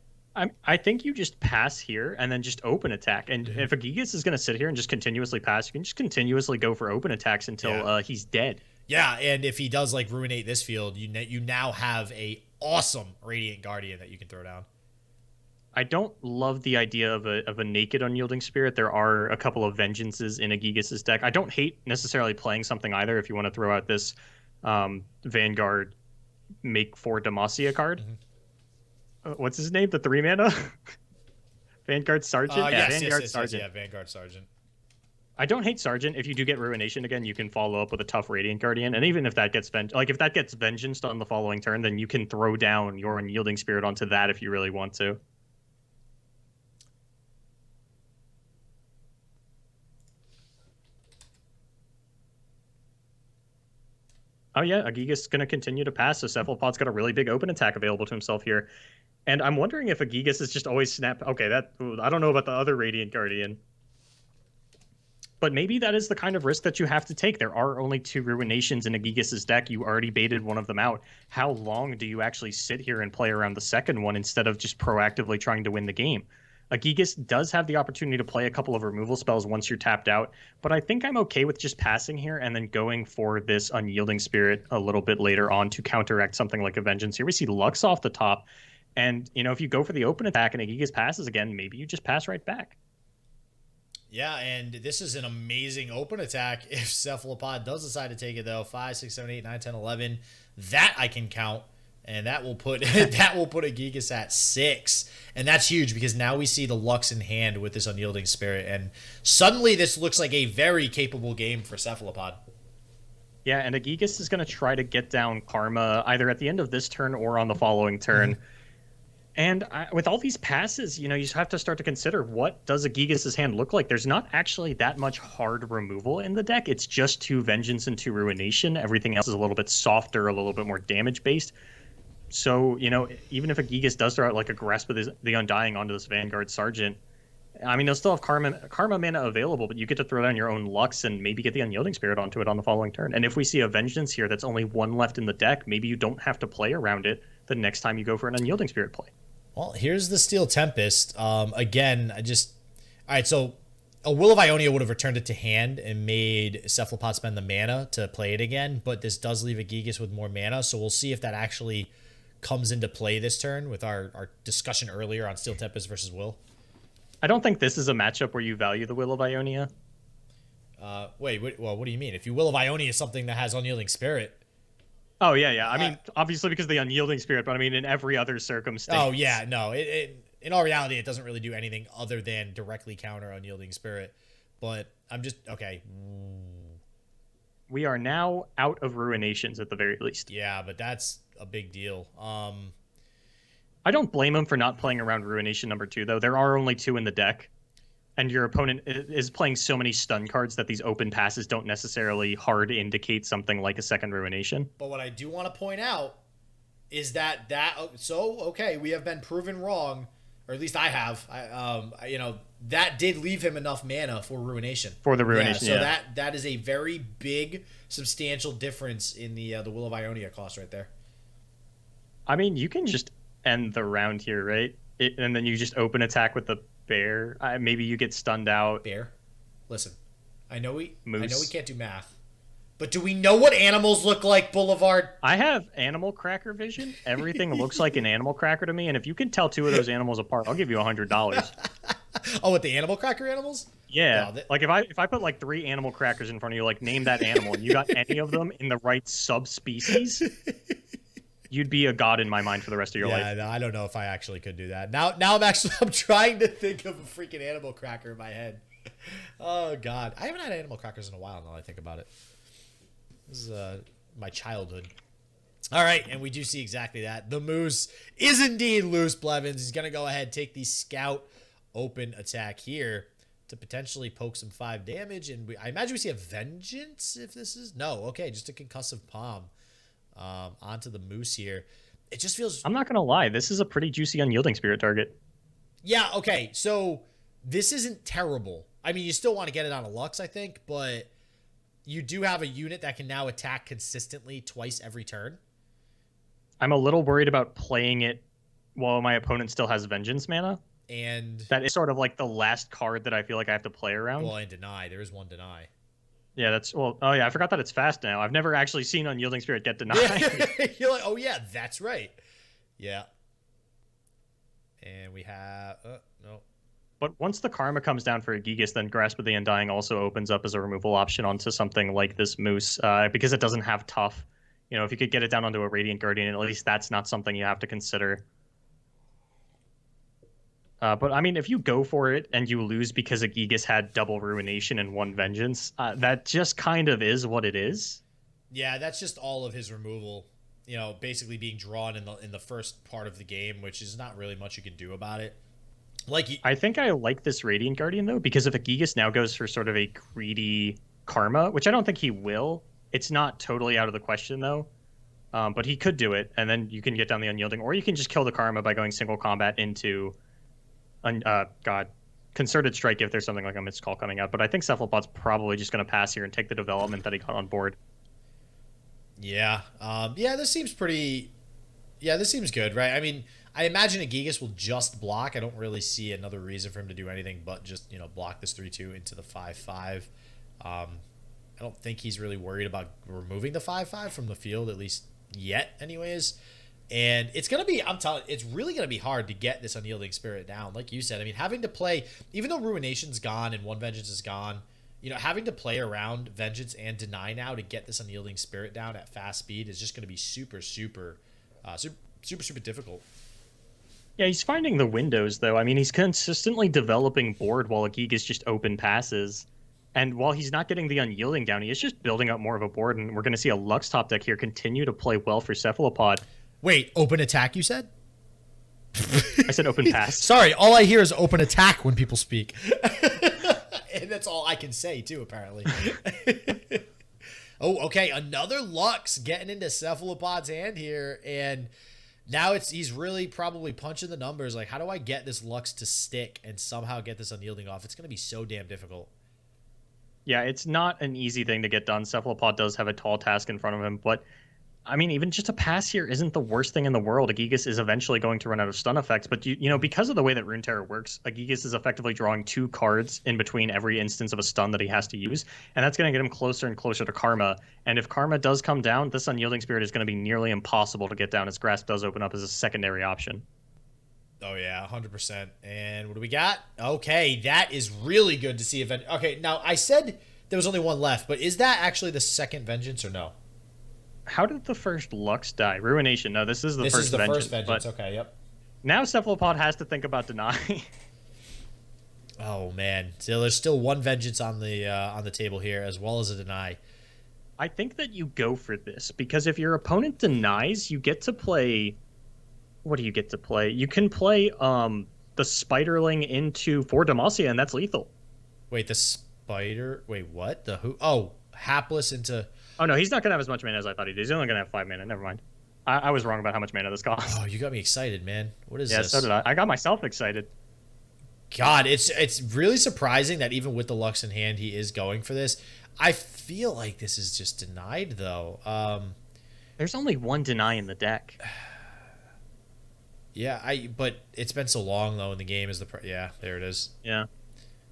I think you just pass here and then just open attack. And if Agigas is going to sit here and just continuously pass, you can just continuously go for open attacks until he's dead. Yeah, and if he does ruinate this field, you now have a awesome Radiant Guardian that you can throw down. I don't love the idea of a naked Unyielding Spirit. There are a couple of Vengeances in Agigas' deck. I don't hate necessarily playing something either if you want to throw out this Vanguard make 4 Demacia card. Mm-hmm. What's his name? The 3 mana? Vanguard Sergeant? Vanguard Sergeant. Yeah, Vanguard Sergeant. I don't hate Sergeant. If you do get Ruination again, you can follow up with a tough Radiant Guardian. And even if that gets if that gets Vengeanced on the following turn, then you can throw down your Unyielding Spirit onto that if you really want to. Oh yeah, Agigas is going to continue to pass, so Cephalopod's got a really big open attack available to himself here. And I'm wondering if Agigas is just always snap. Okay, I don't know about the other Radiant Guardian. But maybe that is the kind of risk that you have to take. There are only 2 Ruinations in Agigas' deck. You already baited one of them out. How long do you actually sit here and play around the second one instead of just proactively trying to win the game? Agigas does have the opportunity to play a couple of removal spells once you're tapped out, but I think I'm okay with just passing here and then going for this Unyielding Spirit a little bit later on to counteract something like a Vengeance. Here we see Lux off the top, and if you go for the open attack and Agigas passes again, maybe you just pass right back. Yeah, and this is an amazing open attack if Cephalopod does decide to take it, though. 5, 6, 7, 8, 9, 10, 11. That I can count. And that will put Agigas at 6. And that's huge because now we see the Lux in hand with this Unyielding Spirit. And suddenly this looks like a very capable game for Cephalopod. Yeah, and Agigas is going to try to get down Karma either at the end of this turn or on the following turn. Mm-hmm. And with all these passes, you just have to start to consider, what does Agigas' hand look like? There's not actually that much hard removal in the deck. It's just 2 Vengeance and 2 Ruination. Everything else is a little bit softer, a little bit more damage-based. So, even if Agigas does throw out a Grasp of the Undying onto this Vanguard Sergeant, I mean, they'll still have Karma mana available, but you get to throw down your own Lux and maybe get the Unyielding Spirit onto it on the following turn. And if we see a Vengeance here that's only 1 left in the deck, maybe you don't have to play around it the next time you go for an Unyielding Spirit play. Well, here's the Steel Tempest. Again, all right, so a Will of Ionia would have returned it to hand and made Cephalopod spend the mana to play it again, but this does leave Agigas with more mana, so we'll see if that actually comes into play this turn with our discussion earlier on Steel Tempest versus Will. I don't think this is a matchup where you value the Will of Ionia. What do you mean? If you Will of Ionia something that has Unyielding Spirit. Oh, yeah. I mean, obviously because of the Unyielding Spirit, but I mean in every other circumstance. Oh, yeah, no. In all reality, it doesn't really do anything other than directly counter Unyielding Spirit. But I'm just, okay. We are now out of Ruinations at the very least. Yeah, but that's a big deal. I don't blame him for not playing around Ruination number 2, though. There are only 2 in the deck, and your opponent is playing so many stun cards that these open passes don't necessarily hard indicate something like a second Ruination. But what I do want to point out is that we have been proven wrong, or at least I have. That did leave him enough mana for Ruination. For the Ruination, so that is a very big, substantial difference in the Will of Ionia cost right there. I mean, you can just end the round here, right? And then you just open attack with the bear. Maybe you get stunned out. Bear. Listen, I know we Moose. can't do math, but do we know what animals look like, Boulevard? I have animal cracker vision. Everything looks like an animal cracker to me, and if you can tell two of those animals apart, I'll give you $100. Oh, with the animal cracker animals? Yeah, No, like if I put like 3 animal crackers in front of you, like name that animal, and you got any of them in the right subspecies, you'd be a god in my mind for the rest of your life. Yeah, no, I don't know if I actually could do that. Now I'm trying to think of a freaking animal cracker in my head. Oh God, I haven't had animal crackers in a while. Now I think about it. This is my childhood. All right, and we do see exactly that. The moose is indeed loose, Blevins. He's gonna go ahead, take the scout open attack here to potentially poke some 5 damage, and I imagine we see a vengeance if this is no. Okay, just a concussive palm onto the moose here. It just feels. I'm not gonna lie, this is a pretty juicy unyielding spirit target. Yeah. Okay. So this isn't terrible. I mean, you still want to get it on a Lux, I think, but you do have a unit that can now attack consistently twice every turn. I'm a little worried about playing it while my opponent still has vengeance mana. And That is sort of like the last card that I feel like I have to play around. well, and deny. There is one deny. Yeah, that's well. Oh yeah, I forgot that it's fast now. I've never actually seen Unyielding Spirit get denied. You're like, oh yeah, that's right. Yeah. And we have no. But once the Karma comes down for Agigas, then Grasp of the Undying also opens up as a removal option onto something like this Moose, because it doesn't have Tough. You know, if you could get it down onto a Radiant Guardian, at least that's not something you have to consider. But I mean, if you go for it and you lose because Agigas had double Ruination and 1 Vengeance, that just kind of is what it is. Yeah, that's just all of his removal. You know, basically being drawn in the first part of the game, which is not really much you can do about it. I think I like this Radiant Guardian though, because if Agigas now goes for sort of a greedy Karma, which I don't think he will, it's not totally out of the question though. But he could do it, and then you can get down the Unyielding, or you can just kill the Karma by going single combat into Concerted Strike if there's something like a missed call coming out. But I think Cephalopod's probably just going to pass here and take the development that he got on board. Yeah. Yeah, this seems pretty. Yeah, this seems good, right? I mean, I imagine Agigas will just block. I don't really see another reason for him to do anything but just, block this 3-2 into the 5-5. I don't think he's really worried about removing the 5-5 from the field, at least yet, anyways. And it's going to be, I'm telling you, it's really going to be hard to get this Unyielding Spirit down. Like you said, I mean, having to play, even though Ruination's gone and 1 Vengeance is gone, having to play around Vengeance and Deny now to get this Unyielding Spirit down at fast speed is just going to be super, super difficult. Yeah, he's finding the windows, though. I mean, he's consistently developing board while Agigas just open passes. And while he's not getting the Unyielding down, he is just building up more of a board, and we're going to see a Lux top deck here continue to play well for Cephalopod. Wait, open attack, you said? I said open pass. Sorry, all I hear is open attack when people speak. And that's all I can say, too, apparently. Oh, okay, another Lux getting into Cephalopod's hand here, and now he's really probably punching the numbers. Like, how do I get this Lux to stick and somehow get this Unyielding off? It's going to be so damn difficult. Yeah, it's not an easy thing to get done. Cephalopod does have a tall task in front of him, but I mean, even just a pass here isn't the worst thing in the world. Agigas is eventually going to run out of stun effects, but because of the way that Runeterra works, Agigas is effectively drawing 2 cards in between every instance of a stun that he has to use, and that's going to get him closer and closer to Karma. And if Karma does come down, this Unyielding Spirit is going to be nearly impossible to get down, as Grasp does open up as a secondary option. Oh, yeah, 100%. And what do we got? Okay, that is really good to see. Okay, now, I said there was only 1 left, but is that actually the second Vengeance or no? How did the first Lux die? Ruination. No, this is the first Vengeance. First Vengeance. Okay, yep. Now Cephalopod has to think about Deny. Oh, man. So there's still 1 Vengeance on the table here, as well as a Deny. I think that you go for this, because if your opponent denies, you get to play... What do you get to play? You can play the Spiderling into 4 Demacia, and that's lethal. Wait, the Spider... Wait, what? The who? Oh, Hapless into... Oh, no, he's not going to have as much mana as I thought he did. He's only going to have 5 mana. Never mind. I was wrong about how much mana this costs. Oh, you got me excited, man. What is this? Yeah, so did I. I got myself excited. God, it's really surprising that even with the Lux in hand, he is going for this. I feel like this is just denied, though. There's only 1 Deny in the deck. Yeah, but it's been so long though in the game. Is yeah, there it is. Yeah.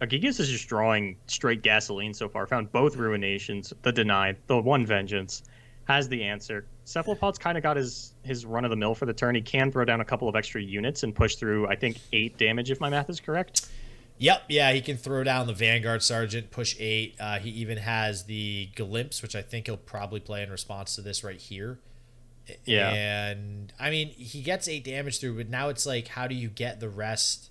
Agigas is just drawing straight gasoline so far. Found both Ruinations, the Denied, the One Vengeance, has the answer. Cephalopod's kind of got his run of the mill for the turn. He can throw down a couple of extra units and push through, I think, 8 damage if my math is correct. Yep, yeah, he can throw down the Vanguard Sergeant, push 8. He even has the Glimpse, which I think he'll probably play in response to this right here. Yeah. And, I mean, he gets 8 damage through, but now it's like, how do you get the rest?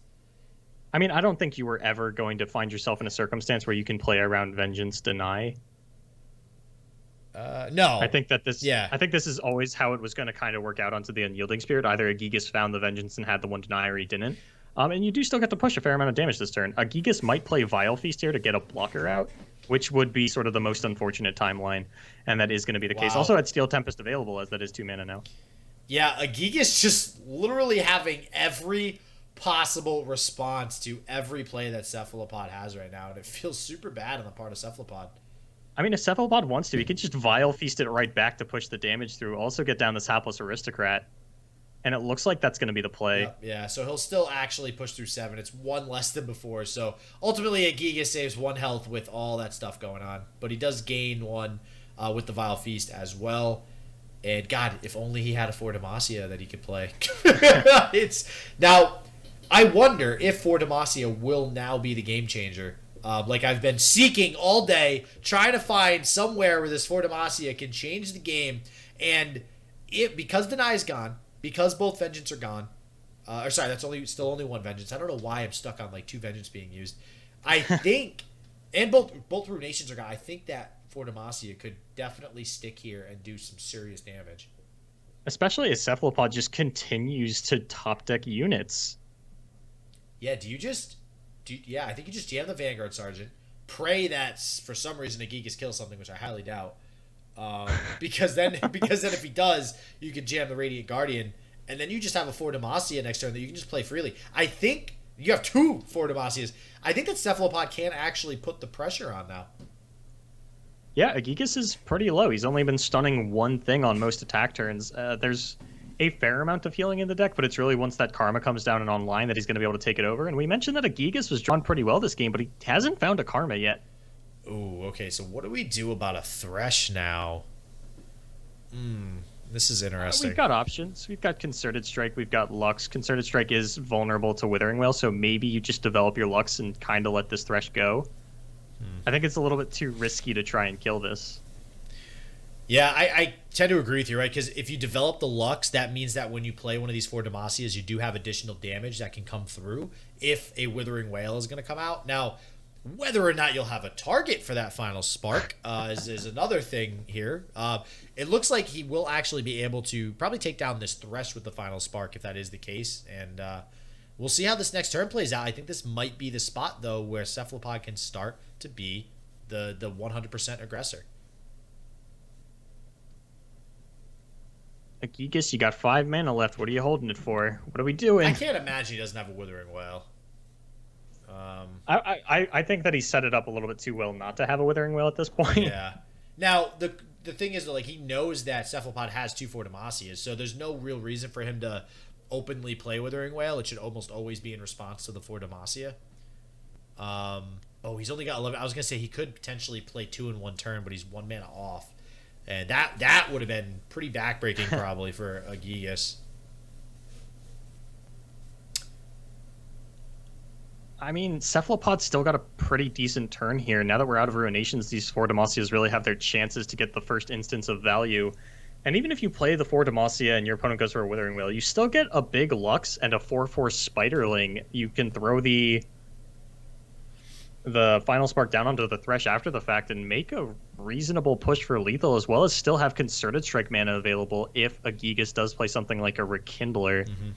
I mean, I don't think you were ever going to find yourself in a circumstance where you can play around Vengeance Deny. No. I think this is always how it was going to kind of work out onto the Unyielding Spirit. Either Agigas found the Vengeance and had the one Deny, or he didn't. And you do still get to push a fair amount of damage this turn. Agigas might play Vile Feast here to get a blocker out, which would be sort of the most unfortunate timeline, and that is going to be the case. Also, had Steel Tempest available, as that is 2 mana now. Yeah, Agigas just literally having every possible response to every play that Cephalopod has right now, and it feels super bad on the part of Cephalopod. I mean, if Cephalopod wants to, he could just Vile Feast it right back to push the damage through, also get down this Hapless Aristocrat, and it looks like that's going to be the play. Yeah, so he'll still actually push through 7. It's 1 less than before, so ultimately Agigas saves 1 health with all that stuff going on, but he does gain 1 with the Vile Feast as well. And God, if only he had a For Demacia that he could play. Now, I wonder if For Demacia will now be the game changer. Like I've been seeking all day, trying to find somewhere where this For Demacia can change the game. And because Deny is gone, because both Vengeance are gone, or sorry, that's still only 1 Vengeance. I don't know why I'm stuck on like 2 Vengeance being used. I think, and both Ruinations are gone. I think that For Demacia could definitely stick here and do some serious damage. Especially as Cephalopod just continues to top deck units. Yeah, I think you just jam the Vanguard Sergeant, pray that for some reason Agigas kills something, which I highly doubt. Because then if he does, you can jam the Radiant Guardian, and then you just have a For Demacia next turn that you can just play freely. I think you have 2 For Demacias. I think that Cephalopod can actually put the pressure on now. Yeah, Agigas is pretty low. He's only been stunning 1 thing on most attack turns. There's a fair amount of healing in the deck, but it's really once that Karma comes down and online that he's going to be able to take it over. And we mentioned that Agigas was drawn pretty well this game, but he hasn't found a Karma yet. Ooh, okay, so what do we do about a Thresh now? This is interesting. We've got options. We've got Concerted Strike. We've got Lux. Concerted Strike is vulnerable to Withering Wail, so maybe you just develop your Lux and kind of let this Thresh go. I think it's a little bit too risky to try and kill this. Yeah, I tend to agree with you, right? Because if you develop the Lux, that means that when you play one of these For Demacias, you do have additional damage that can come through if a Withering Wail is going to come out. Now, whether or not you'll have a target for that final spark is another thing here. It looks like he will actually be able to probably take down this Thresh with the final spark if that is the case. And we'll see how this next turn plays out. I think this might be the spot, though, where Cephalopod can start to be the 100% aggressor. Agigas, you got 5 mana left. What are you holding it for? What are we doing? I can't imagine he doesn't have a Withering Wail. I think that he set it up a little bit too well not to have a Withering Wail at this point. Yeah. Now, the thing is, that like, he knows that Cephalopod has 2 For Demacias, so there's no real reason for him to openly play Withering Wail. It should almost always be in response to the For Demacia. He's only got 11. I was going to say he could potentially play 2 in 1 turn, but he's 1 mana off. And that would have been pretty backbreaking probably for Agigas. I mean, Cephalopod's still got a pretty decent turn here. Now that we're out of Ruinations, these 4 Demacias really have their chances to get the first instance of value. And even if you play the 4 Demacia and your opponent goes for a Withering Wail, you still get a big Lux and a 4/4 Spiderling. You can throw the final spark down onto the Thresh after the fact and make a reasonable push for lethal, as well as still have Concerted Strike mana available if Agigas does play something like a Rekindler. Mm-hmm.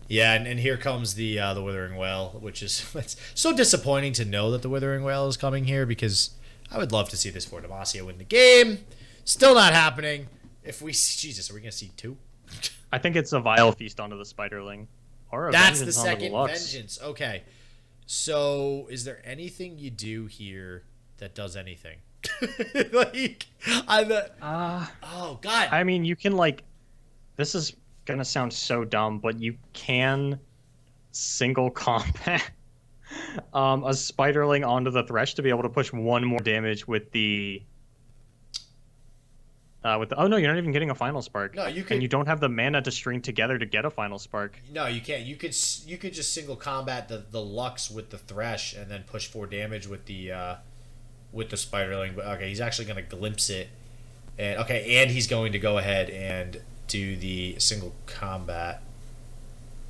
Yeah, and here comes the Withering Wail, which is it's so disappointing to know that the Withering Wail is coming here, because I would love to see this For Demacia win the game. Still not happening. If we Jesus, are we gonna see 2? I think it's a Vile Feast onto the Spiderling, or a That's the Vengeance onto second Lux. Vengeance. Okay. So, is there anything you do here that does anything? Oh God. I mean, you can this is gonna sound so dumb, but you can single combat a Spiderling onto the Thresh to be able to push one more damage with the oh no, you're not even getting a final spark. No, you could, and you don't have the mana to string together to get a final spark. No, you can't. You could just single combat the Lux with the Thresh and then push 4 damage with the Spiderling. But okay, he's actually going to glimpse it, and he's going to go ahead and do the single combat.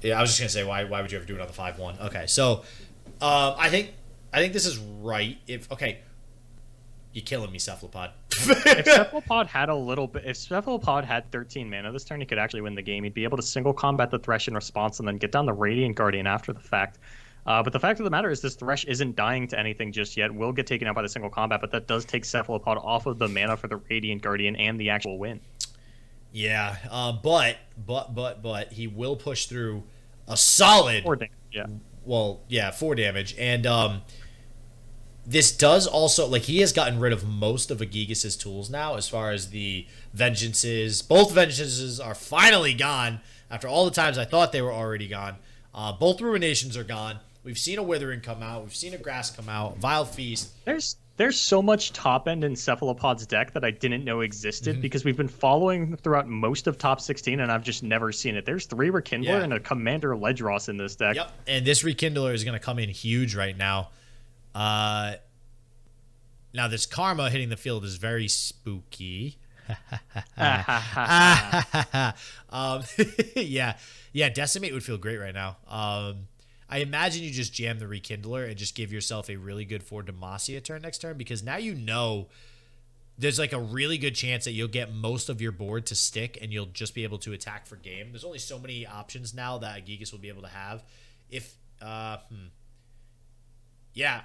Yeah, I was just going to say why would you ever do it on the 5/1? Okay, so I think this is right. You're killing me, Cephalopod. If Cephalopod had 13 mana this turn, he could actually win the game. He'd be able to single combat the Thresh in response and then get down the Radiant Guardian after the fact. But the fact of the matter is this Thresh isn't dying to anything just yet. Will get taken out by the single combat, but that does take Cephalopod off of the mana for the Radiant Guardian and the actual win. Yeah, but he will push through a solid 4 damage. Yeah. Well, yeah, 4 damage, and this does also, like, he has gotten rid of most of Agigas' tools now as far as the Vengeances. Both Vengeances are finally gone after all the times I thought they were already gone. Both Ruinations are gone. We've seen a Withering come out. We've seen a Grass come out. Vile Feast. There's so much top end in Cephalopod's deck that I didn't know existed because we've been following throughout most of top 16 and I've just never seen it. There's 3 Rekindler and a Commander Ledros in this deck. Yep, and this Rekindler is going to come in huge right now. Now this Karma hitting the field is very spooky. Yeah, Decimate would feel great right now. I imagine you just jam the Rekindler and just give yourself a really good 4 Demacia turn next turn, because now you know there's like a really good chance that you'll get most of your board to stick and you'll just be able to attack for game. There's only so many options now that Agigas will be able to have. Yeah.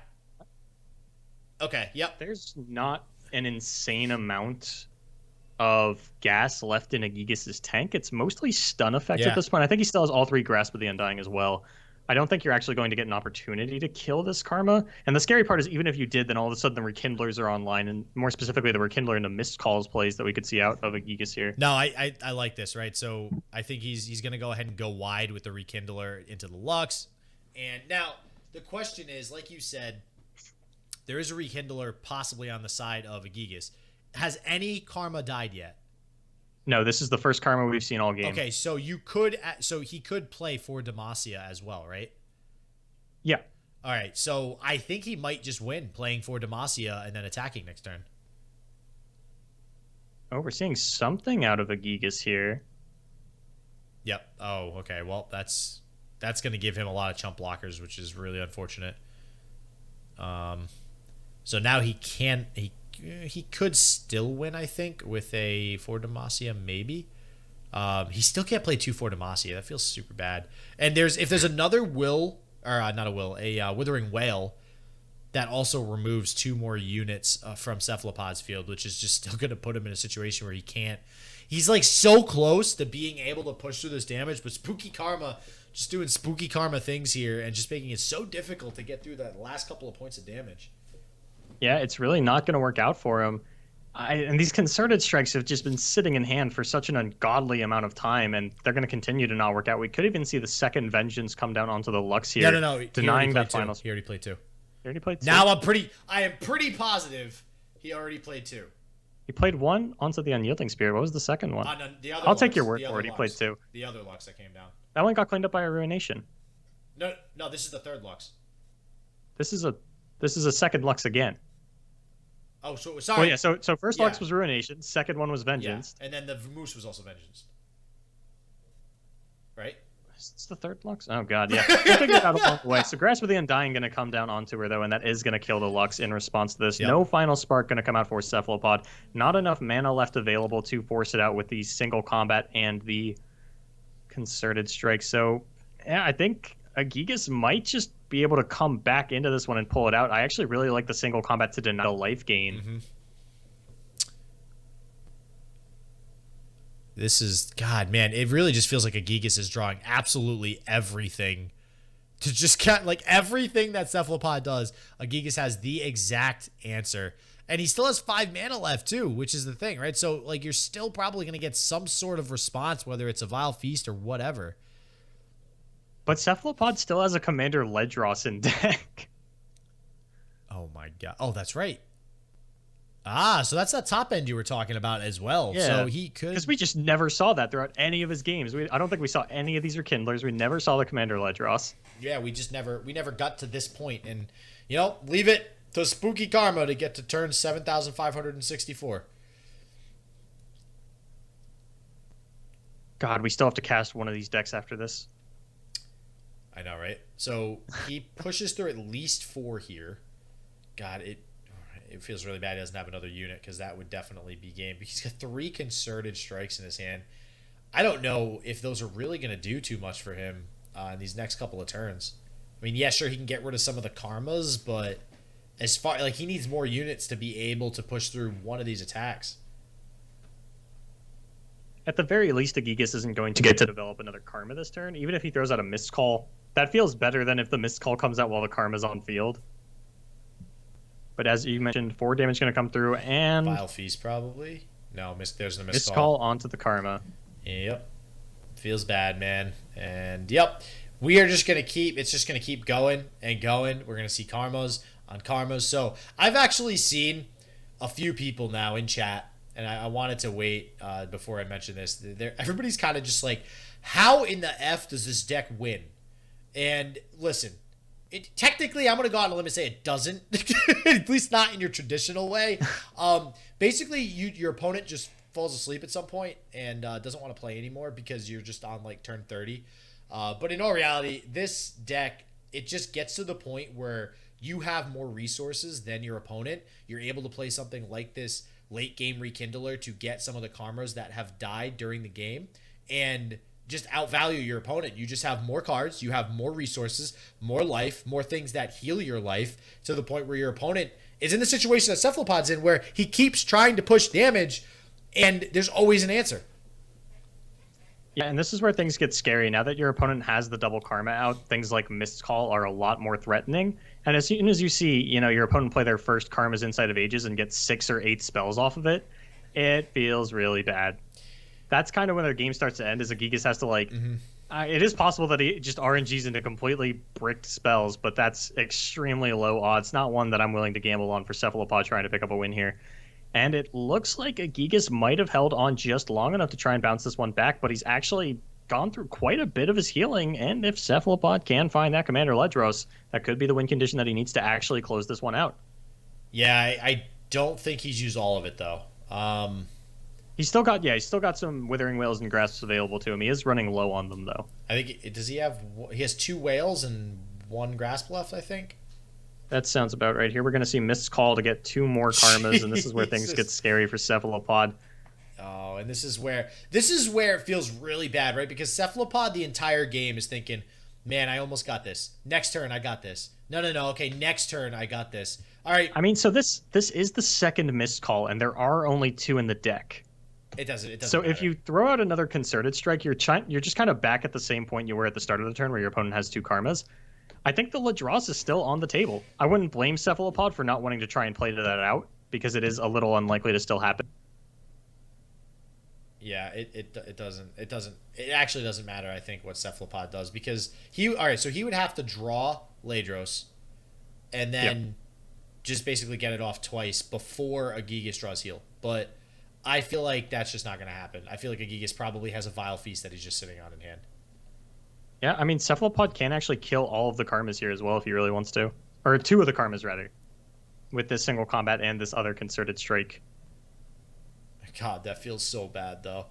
Okay, yep. There's not an insane amount of gas left in Agigas' tank. It's mostly stun effects at this point. I think he still has all 3 Grasp of the Undying as well. I don't think you're actually going to get an opportunity to kill this Karma. And the scary part is even if you did, then all of a sudden the Rekindlers are online, and more specifically the Rekindler into Mist Calls plays that we could see out of Agigas here. No, I like this, right? So I think he's going to go ahead and go wide with the Rekindler into the Lux. And now the question is, like you said, there is a Rekindler possibly on the side of Agigas. Has any Karma died yet? No, this is the first Karma we've seen all game. Okay, so he could play for Demacia as well, right? Yeah. All right, so I think he might just win playing for Demacia and then attacking next turn. Oh, we're seeing something out of Agigas here. Yep. Oh, okay. Well, that's going to give him a lot of chump blockers, which is really unfortunate. So now he could still win, I think, with a 4 Demacia, maybe. He still can't play 2 4 Demacia. That feels super bad. And if there's another a Withering Wail that also removes 2 more units from Cephalopod's field, which is just still going to put him in a situation where he can't. He's like so close to being able to push through this damage, but Spooky Karma just doing Spooky Karma things here and just making it so difficult to get through that last couple of points of damage. Yeah, it's really not going to work out for him. And these concerted strikes have just been sitting in hand for such an ungodly amount of time, and they're going to continue to not work out. We could even see the second Vengeance come down onto the Lux here. No. Denying that final. He already played 2. He already played 2? Now I am pretty positive he already played 2. He played 1 onto the Unyielding Spirit. What was the second one? I'll take your word for it. He played 2. The other Lux that came down. That one got cleaned up by a Ruination. No, this is the 3rd Lux. This is a second Lux again. Oh, so sorry. Well, yeah. So first Lux was Ruination. Second one was Vengeance. Yeah. And then the Moose was also Vengeance. Right? It's the 3rd Lux. Oh god, yeah. We'll figure it out along the way. So Grasp of the Undying going to come down onto her though, and that is going to kill the Lux in response to this. Yep. No final spark going to come out for Cephalopod. Not enough mana left available to force it out with the single combat and the concerted strike. So yeah, I think Agigas might just be able to come back into this one and pull it out. I actually really like the single combat to deny the life gain. Mm-hmm. This is, God, man, it really just feels like Agigas is drawing absolutely everything to just like everything that Cephalopod does. Agigas has the exact answer. And he still has 5 mana left too, which is the thing, right? So like you're still probably going to get some sort of response, whether it's a Vile Feast or whatever. But Cephalopod still has a Commander Ledros in deck. Oh my god. Oh, that's right. Ah, so that's that top end you were talking about as well. Yeah. So he could, Because we just never saw that throughout any of his games. I don't think we saw any of these Rekindlers. We never saw the Commander Ledros. yeah, we never got to this point, and leave it to Spooky Karma to get to turn 7,564. God, we still have to cast one of these decks after this. I know, right? So he pushes through at least 4 here. God, it feels really bad he doesn't have another unit, because that would definitely be game. He's got 3 Concerted Strikes in his hand. I don't know if those are really going to do too much for him in these next couple of turns. I mean, yeah, sure, he can get rid of some of the karmas, but as far like he needs more units to be able to push through one of these attacks. At the very least, Agigas isn't going to get to develop another Karma this turn. Even if he throws out a Mist Call, that feels better than if the Mist Call comes out while the Karma's on field. But as you mentioned, 4 damage going to come through, and Vile Feast probably. No, there's the Mist Mist Call onto the Karma. Yep. Feels bad, man. And yep, we are just going to keep, it's just going to keep going and going. We're going to see karmas on karmas. So I've actually seen a few people now in chat, and I wanted to wait before I mention this. Everybody's kind of just like, how in the F does this deck win? And listen, technically, I'm going to go out on a limb and say it doesn't, at least not in your traditional way. Basically, your opponent just falls asleep at some point and doesn't want to play anymore because you're just on like turn 30. But in all reality, this deck, it just gets to the point where you have more resources than your opponent. You're able to play something like this late game Rekindler to get some of the karmas that have died during the game and just outvalue your opponent. You just have more cards, you have more resources, more life, more things that heal your life, to the point where your opponent is in the situation that Cephalopod's in, where he keeps trying to push damage and there's always an answer. Yeah, and this is where things get scary. Now that your opponent has the double Karma out, things like Mist Call are a lot more threatening. And as soon as you see, your opponent play their first Karmas inside of Ages and get 6 or 8 spells off of it, it feels really bad. That's kind of when their game starts to end, is Agigas has to it is possible that he just RNGs into completely bricked spells, but that's extremely low odds. Not one that I'm willing to gamble on for Cephalopod trying to pick up a win here. And it looks like Agigas might have held on just long enough to try and bounce this one back, but he's actually gone through quite a bit of his healing, and if Cephalopod can find that Commander Ledros, that could be the win condition that he needs to actually close this one out. Yeah, I don't think he's used all of it, though. He's still got some Withering Whales and Grasps available to him. He is running low on them, though. I think, does he have, he has 2 whales and 1 grasp left, I think? That sounds about right. Here we're going to see Mist Call to get 2 more karmas, and this is where things get scary for Cephalopod. Oh, and this is where it feels really bad, right? Because Cephalopod the entire game is thinking, man, I almost got this. Next turn, I got this. No. Okay, next turn, I got this. All right. I mean, so this is the second Mist Call, and there are only 2 in the deck. It doesn't So matter. if you throw out another Concerted Strike, you're just kind of back at the same point you were at the start of the turn, where your opponent has 2 karmas. I think the Ledros is still on the table. I wouldn't blame Cephalopod for not wanting to try and play that out, because it is a little unlikely to still happen. Yeah, it actually doesn't matter, I think, what Cephalopod does, because he would have to draw Ledros and then just basically get it off twice before Agigas draws heal. But I feel like that's just not going to happen. I feel like Agigas probably has a Vile Feast that he's just sitting on in hand. Yeah, I mean, Cephalopod can actually kill all of the karmas here as well if he really wants to. Or 2 of the karmas, rather. With this single combat and this other Concerted Strike. God, that feels so bad, though.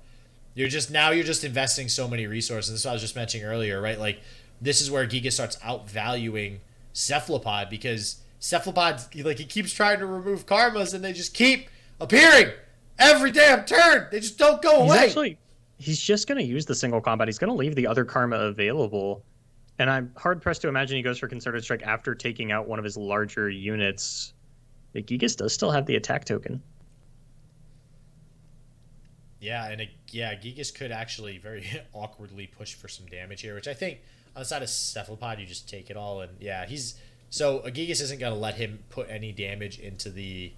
You're just investing so many resources. This is what I was just mentioning earlier, right? Like, this is where Giga starts outvaluing Cephalopod, because Cephalopod, he keeps trying to remove karmas, and they just keep appearing every damn turn. They just don't go away. He's just going to use the single combat. He's going to leave the other karma available. And I'm hard-pressed to imagine he goes for Concerted Strike after taking out one of his larger units. The Gigas does still have the attack token. Yeah, and Gigas could actually very awkwardly push for some damage here, which I think on the side of Cephalopod, you just take it all. And yeah, so Agigas isn't going to let him put any damage into the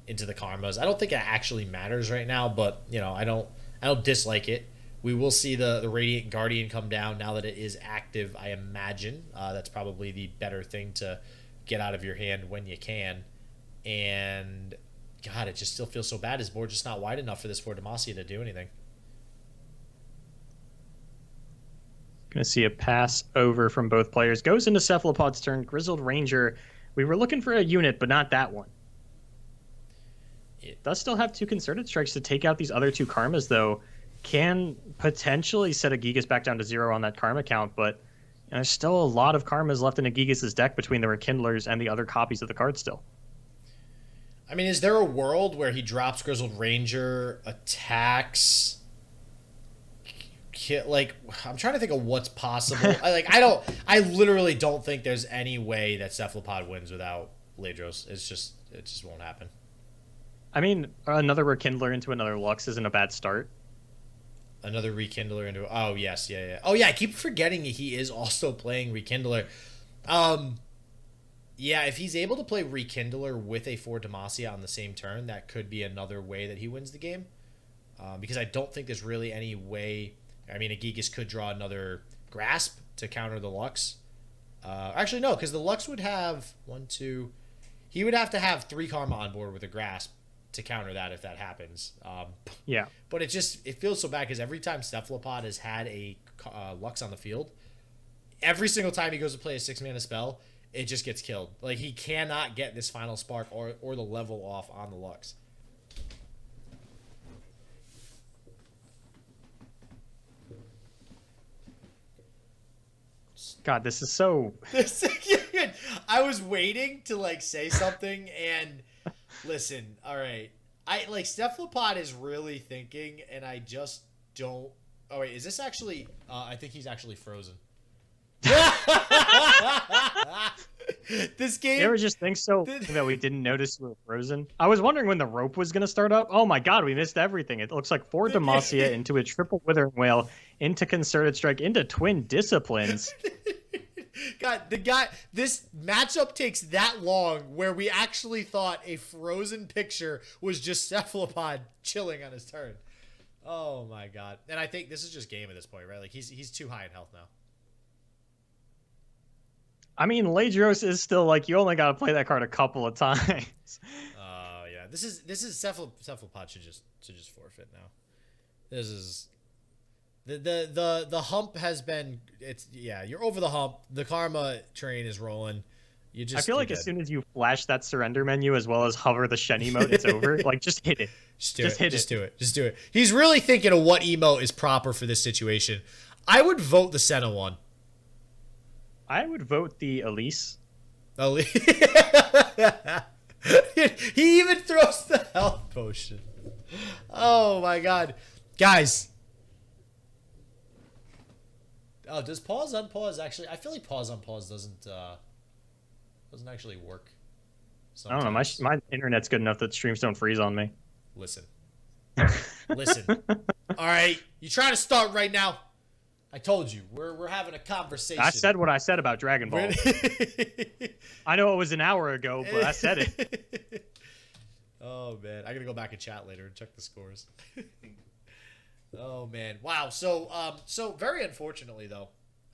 into the karmas. I don't think it actually matters right now, but you know, I don't dislike it. We will see the Radiant Guardian come down now that it is active. I imagine that's probably the better thing to get out of your hand when you can. And God, it just still feels so bad. His board's just not wide enough for this for Demacia to do anything. Going to see a pass over from both players. Goes into Cephalopod's turn. Grizzled Ranger. We were looking for a unit, but not that one. It does still have 2 Concerted Strikes to take out these other 2 Karmas, though. Can potentially set Agigas back down to 0 on that Karma count, but there's still a lot of Karmas left in Agigas' deck between the Rekindlers and the other copies of the card still. I mean, is there a world where he drops Grizzled Ranger, attacks... Like, I'm trying to think of what's possible. I literally don't think there's any way that Cephalopod wins without Ladros. It just won't happen. I mean, another Rekindler into another Lux isn't a bad start. Another Rekindler into... Oh, yes, yeah. Oh, yeah, I keep forgetting he is also playing Rekindler. Yeah, if he's able to play Rekindler with a 4 Demacia on the same turn, that could be another way that he wins the game. Because I don't think there's really any way... I mean, Agigas could draw another Grasp to counter the Lux. Actually, no, because the Lux would have 1, 2... He would have to have 3 Karma on board with a Grasp to counter that if that happens. Yeah. But it feels so bad because every time Cephalopod has had a Lux on the field, every single time he goes to play a 6-mana spell, it just gets killed. Like, he cannot get this final spark or the level off on the Lux. God, this is so... I was waiting to, like, say something, and listen, all right. Cephalopod is really thinking, and I just don't... Oh, wait, is this actually... I think he's actually frozen. This game... You ever just think so that we didn't notice we were frozen? I was wondering when the rope was going to start up. Oh my god, we missed everything. It looks like 4 Demacia into a triple Withering Wail, into Concerted Strike, into Twin Disciplines. God, this matchup takes that long where we actually thought a frozen picture was just Cephalopod chilling on his turn. Oh my god. And I think this is just game at this point, right? Like, he's too high in health now. I mean, Ladros is still like, you only got to play that card a couple of times. Yeah. This is Cephalopod should just forfeit now. This is the hump has been, you're over the hump. The karma train is rolling. I feel like as soon as you flash that surrender menu as well as hover the Shen emote, it's over. Like, just hit it. Just do it. He's really thinking of what emote is proper for this situation. I would vote the Senna one. I would vote the Elise. He even throws the health potion. Oh my god. Guys. Oh, does pause unpause actually? I feel like pause unpause doesn't actually work. Sometimes. I don't know. My internet's good enough that streams don't freeze on me. Listen. All right, you trying to start right now? I told you we're having a conversation. I said what I said about Dragon Ball. I know it was an hour ago, but I said it. Oh man, I gotta go back and chat later and check the scores. Oh man, wow. So very unfortunately though,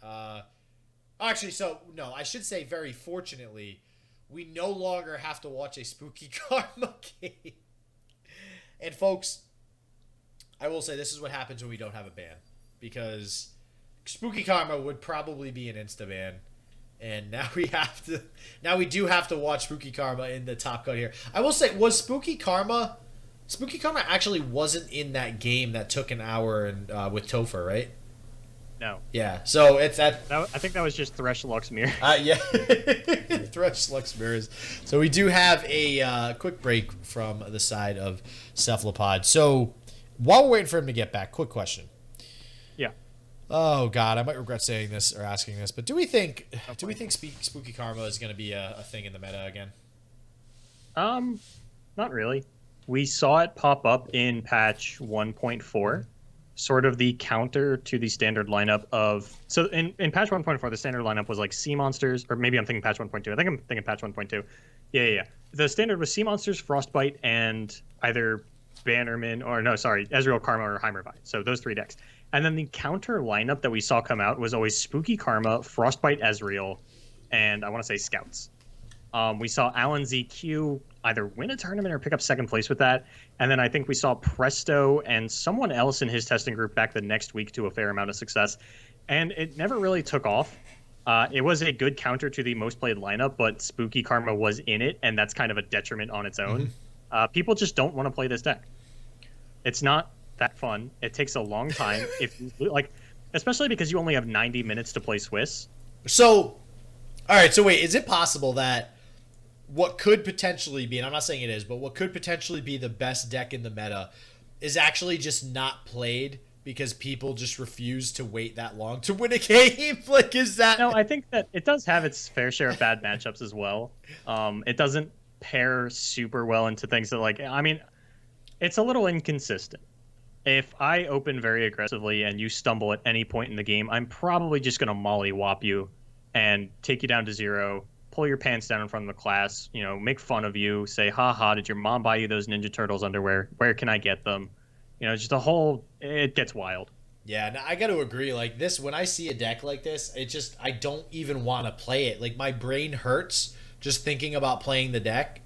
I should say very fortunately, we no longer have to watch a Spooky Karma game. And folks, I will say this is what happens when we don't have a ban, because Spooky Karma would probably be an insta ban, and now we do have to watch Spooky Karma in the top cut here. I will say, was Spooky Karma actually wasn't in that game that took an hour and with Topher, right? No. Yeah. So it's that. I think that was just Thresh Luxmere. Yeah. Thresh Luxmere. So we do have a quick break from the side of Cephalopod. So while we're waiting for him to get back, quick question. Yeah. Oh God, I might regret saying this or asking this, but do we think Spooky Karma is going to be a thing in the meta again? Not really. We saw it pop up in patch 1.4. sort of the counter to the standard lineup of so in patch 1.4 the standard lineup was like sea monsters, or maybe I'm thinking patch 1.2. I think I'm thinking patch 1.2. Yeah. The standard was sea monsters, frostbite, and either Bannerman or no, sorry, Ezreal, Karma, or Heimervine. So those 3 decks. And then the counter lineup that we saw come out was always Spooky Karma, Frostbite, Ezreal, and I want to say Scouts. We saw Alan ZQ either win a tournament or pick up second place with that. And then I think we saw Presto and someone else in his testing group back the next week to a fair amount of success. And it never really took off. It was a good counter to the most played lineup, but Spooky Karma was in it, and that's kind of a detriment on its own. People just don't want to play this deck. It's not that fun. It takes a long time. Especially because you only have 90 minutes to play Swiss. So, all right. So wait, is it possible that what could potentially be, and I'm not saying it is, but what could potentially be the best deck in the meta is actually just not played because people just refuse to wait that long to win a game? Like, is that... No, I think that it does have its fair share of bad matchups as well. It doesn't pair super well into things that, like, I mean, it's a little inconsistent. If I open very aggressively and you stumble at any point in the game, I'm probably just going to mollywop you and take you down to 0, pull your pants down in front of the class, make fun of you, say, ha, did your mom buy you those Ninja Turtles underwear? Where can I get them? Just it gets wild. Yeah, no, I got to agree. Like this, when I see a deck like this, I don't even want to play it. Like my brain hurts just thinking about playing the deck.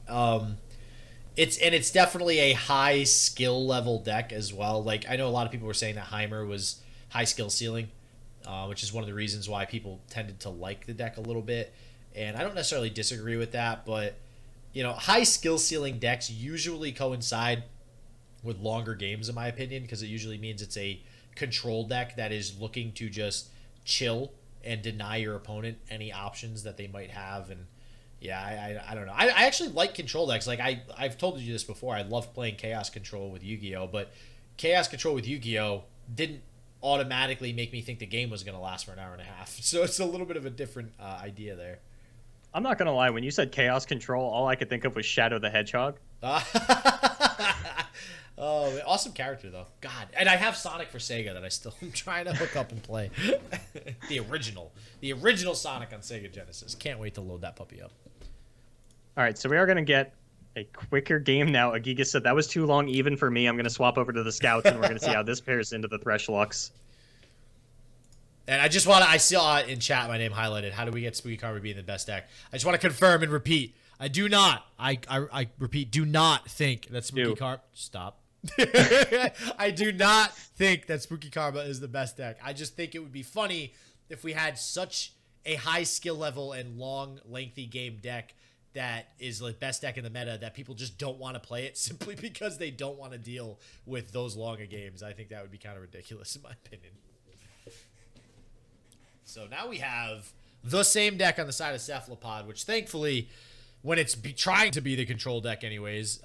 It's definitely a high skill level deck as well. Like I know a lot of people were saying that Heimer was high skill ceiling, which is one of the reasons why people tended to like the deck a little bit. And I don't necessarily disagree with that, but high skill ceiling decks usually coincide with longer games, in my opinion, because it usually means it's a control deck that is looking to just chill and deny your opponent any options that they might have. And yeah, I don't know. I actually like control decks. Like I've told you this before. I love playing Chaos Control with Yu-Gi-Oh, but Chaos Control with Yu-Gi-Oh didn't automatically make me think the game was going to last for an hour and a half. So it's a little bit of a different idea there. I'm not gonna lie. When you said Chaos Control, all I could think of was Shadow the Hedgehog. Oh, awesome character though. God, and I have Sonic for Sega that I still am trying to hook up and play. the original Sonic on Sega Genesis. Can't wait to load that puppy up. All right, so we are gonna get a quicker game now. Agigas said that was too long even for me. I'm gonna swap over to the Scouts, and we're gonna see how this pairs into the Threshlux. And I saw in chat my name highlighted. How do we get Spooky Karma being the best deck? I just want to confirm and repeat. I do not. I repeat. Do not think that Spooky Karma. Stop. I do not think that Spooky Karma is the best deck. I just think it would be funny if we had such a high skill level and long, lengthy game deck that is the best deck in the meta that people just don't want to play it simply because they don't want to deal with those longer games. I think that would be kind of ridiculous in my opinion. So now we have the same deck on the side of Cephalopod, which thankfully, when it's trying to be the control deck anyways,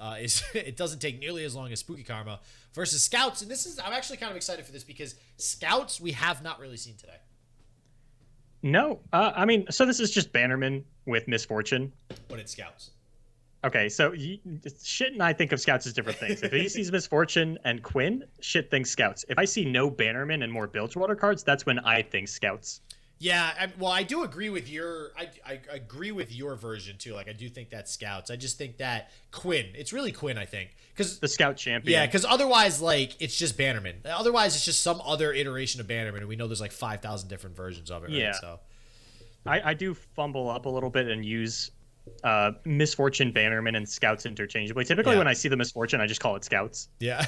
it doesn't take nearly as long as Spooky Karma versus Scouts. And I'm actually kind of excited for this because Scouts we have not really seen today. No, so this is just Bannerman with Misfortune. But it's Scouts. Okay, so Shit and I think of Scouts as different things. If he sees Misfortune and Quinn, Shit thinks Scouts. If I see no Bannerman and more Bilgewater cards, that's when I think Scouts. Yeah, I do agree with I agree with your version too. Like I do think that's Scouts. I just think that Quinn. It's really Quinn. I think because the Scout champion. Yeah, because otherwise, like it's just Bannerman. Otherwise, it's just some other iteration of Bannerman, and we know there's like 5,000 different versions of it. Right? Yeah. So I do fumble up a little bit and use Misfortune, Bannerman, and Scouts interchangeably. Typically, when I see the Misfortune, I just call it Scouts. Yeah.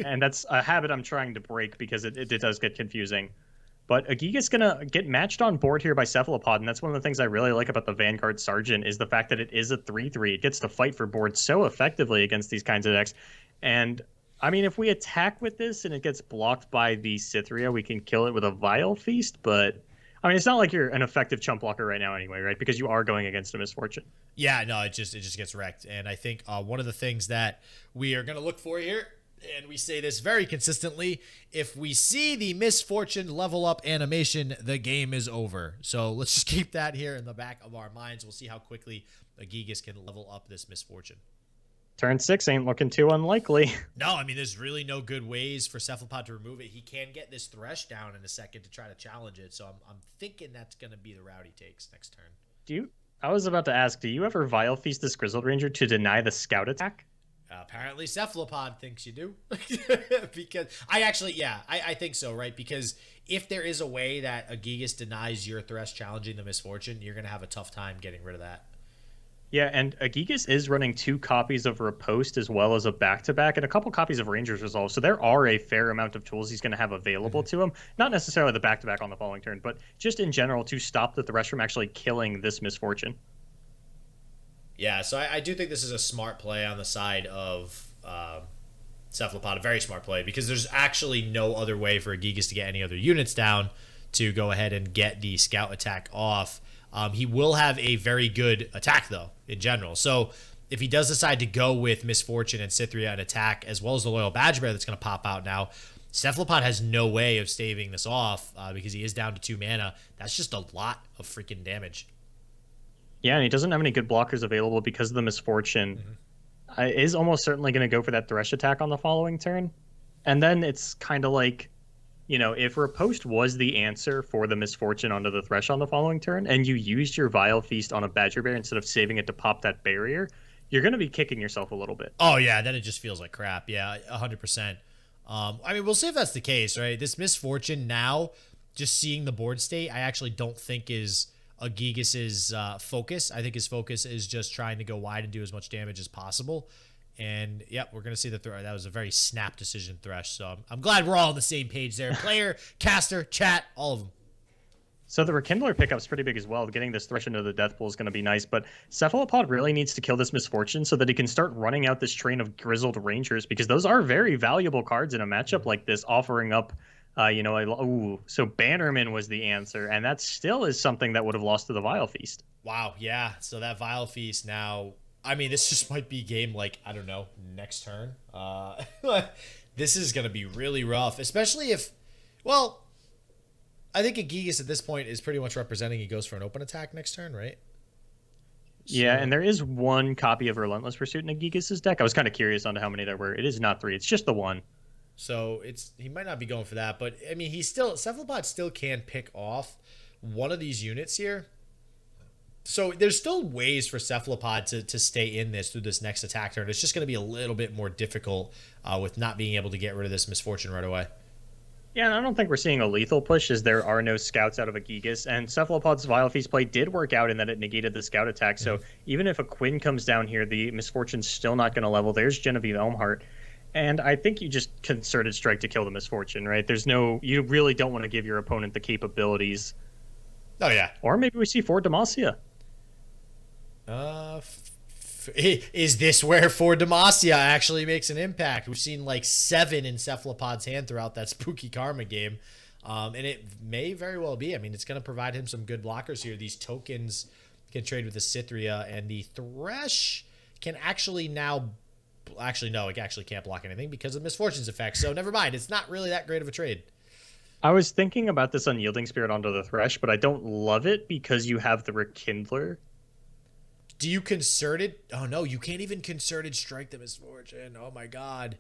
And that's a habit I'm trying to break because it does get confusing. But Agiga's going to get matched on board here by Cephalopod, and that's one of the things I really like about the Vanguard Sergeant is the fact that it is a 3/3. It gets to fight for board so effectively against these kinds of decks. And, I mean, if we attack with this and it gets blocked by the Cythria, we can kill it with a Vile Feast, but... I mean, it's not like you're an effective chump blocker right now anyway, right? Because you are going against a Misfortune. Yeah, no, it just gets wrecked. And I think one of the things that we are going to look for here, and we say this very consistently, if we see the Misfortune level up animation, the game is over. So let's just keep that here in the back of our minds. We'll see how quickly Agigas can level up this Misfortune. Turn 6 ain't looking too unlikely. No, I mean, there's really no good ways for Cephalopod to remove it. He can get this Thresh down in a second to try to challenge it, so I'm thinking that's going to be the route he takes next turn. I was about to ask, do you ever Vile Feast this Grizzled Ranger to deny the scout attack? Apparently, Cephalopod thinks you do. Because I think so, right? Because if there is a way that Agigas denies your Thresh challenging the Misfortune, you're going to have a tough time getting rid of that. Yeah, and Agigas is running 2 copies of Riposte as well as a back-to-back and a couple copies of Ranger's Resolve. So there are a fair amount of tools he's going to have available to him. Not necessarily the back-to-back on the following turn, but just in general to stop the Thresh from actually killing this Misfortune. Yeah, so I do think this is a smart play on the side of Cephalopod, a very smart play, because there's actually no other way for Agigas to get any other units down to go ahead and get the scout attack off. He will have a very good attack, though, in general. So if he does decide to go with Misfortune and Cythria and attack, as well as the Loyal Badge Bear that's going to pop out now, Cephalopod has no way of staving this off because he is down to 2 mana. That's just a lot of freaking damage. Yeah, and he doesn't have any good blockers available because of the Misfortune. Is almost certainly going to go for that Thresh attack on the following turn. And then it's kind of like, you know, if Riposte was the answer for the Misfortune onto the Thresh on the following turn, and you used your Vile Feast on a Badger Bear instead of saving it to pop that barrier, you're going to be kicking yourself a little bit. Oh, yeah, then it just feels like crap. Yeah, 100%. I mean, we'll see if that's the case, right? This Misfortune now, just seeing the board state, I actually don't think is Agigas's focus. I think his focus is just trying to go wide and do as much damage as possible. And yep, we're gonna see that was a very snap decision, Thresh. So I'm glad we're all on the same page there. Player, caster, chat, all of them. So the Rekindler pickup's pretty big as well. Getting this Thresh into the death pool is going to be nice, but Cephalopod really needs to kill this Misfortune so that he can start running out this train of Grizzled Rangers, because those are very valuable cards in a matchup like this, offering up, so Bannerman was the answer, and that still is something that would have lost to the Vile Feast. Wow, yeah. So that Vile Feast now, I mean, this just might be game, like, I don't know, next turn. This is going to be really rough, especially if, well, I think Agigas at this point is pretty much representing he goes for an open attack next turn, right? Yeah, and there is 1 copy of Relentless Pursuit in Agigas' deck. I was kind of curious on how many there were. It is not 3, it's just the 1. So he might not be going for that, but I mean, Cephalopod still can pick off one of these units here. So there's still ways for Cephalopod to stay in this through this next attack turn. It's just going to be a little bit more difficult with not being able to get rid of this Misfortune right away. Yeah, and I don't think we're seeing a lethal push, as there are no scouts out of Agigas, and Cephalopod's Vile Feast play did work out in that it negated the scout attack, so even if a Quinn comes down here, the Misfortune's still not going to level. There's Genevieve Elmhart, and I think you just Concerted Strike to kill the Misfortune, right? You really don't want to give your opponent the capabilities. Oh, yeah. Or maybe we see 4 Demacia. Is this where 4 Demacia actually makes an impact? We've seen like 7 in Cephalopod's hand throughout that Spooky Karma game. And it may very well be. I mean, it's going to provide him some good blockers here. These tokens can trade with the Cythria, and the Thresh can actually now... Actually, no, it actually can't block anything because of Misfortune's effect. So never mind. It's not really that great of a trade. I was thinking about this Unyielding Spirit onto the Thresh, but I don't love it because you have the Rekindler. Do you Concerted? Oh, no, you can't even Concerted Strike the Misfortune. Oh, my God.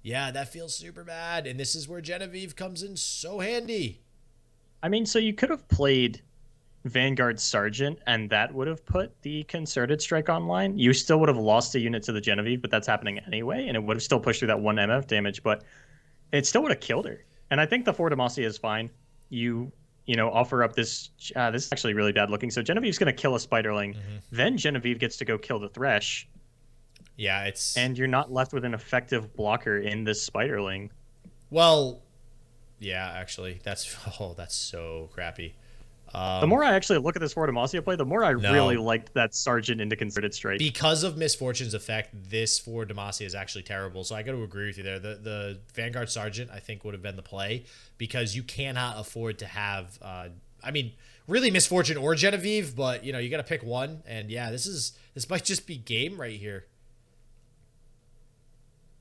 Yeah, that feels super bad. And this is where Genevieve comes in so handy. I mean, so you could have played Vanguard Sergeant, and that would have put the Concerted Strike online. You still would have lost a unit to the Genevieve, but that's happening anyway, and it would have still pushed through that 1 MF damage, but it still would have killed her. And I think the 4 Demacia is fine. You offer up this... this is actually really bad looking. So Genevieve's going to kill a Spiderling. Then Genevieve gets to go kill the Thresh. Yeah, it's... And you're not left with an effective blocker in this Spiderling. Well, yeah, actually, that's so crappy. The more I actually look at this 4 Demacia play, the more I really liked that Sergeant into Concerted Strike. Because of Misfortune's effect, this 4 Demacia is actually terrible. So I got to agree with you there. The Vanguard Sergeant, I think, would have been the play because you cannot afford to have, I mean, really Misfortune or Genevieve, but, you got to pick one. And, yeah, this might just be game right here.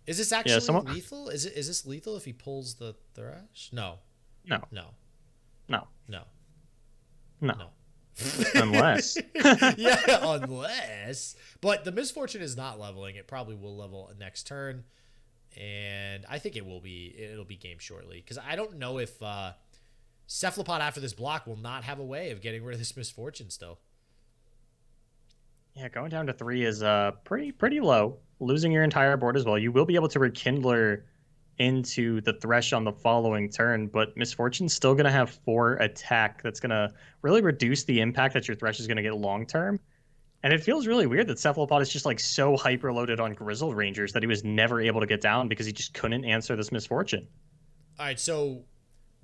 Is this actually lethal? Is this lethal if he pulls the Thresh? No. No. No. No. No. No. No. Unless. Yeah, unless. But the Misfortune is not leveling. It probably will level next turn. And I think it'll be game shortly. Because I don't know if Cephalopod after this block will not have a way of getting rid of this Misfortune still. Yeah, going down to 3 is pretty low. Losing your entire board as well. You will be able to rekindler into the Thresh on the following turn, but Misfortune's still going to have 4 attack. That's going to really reduce the impact that your Thresh is going to get long term. And it feels really weird that Cephalopod is just like so hyper loaded on Grizzled Rangers that he was never able to get down because he just couldn't answer this Misfortune. All right, so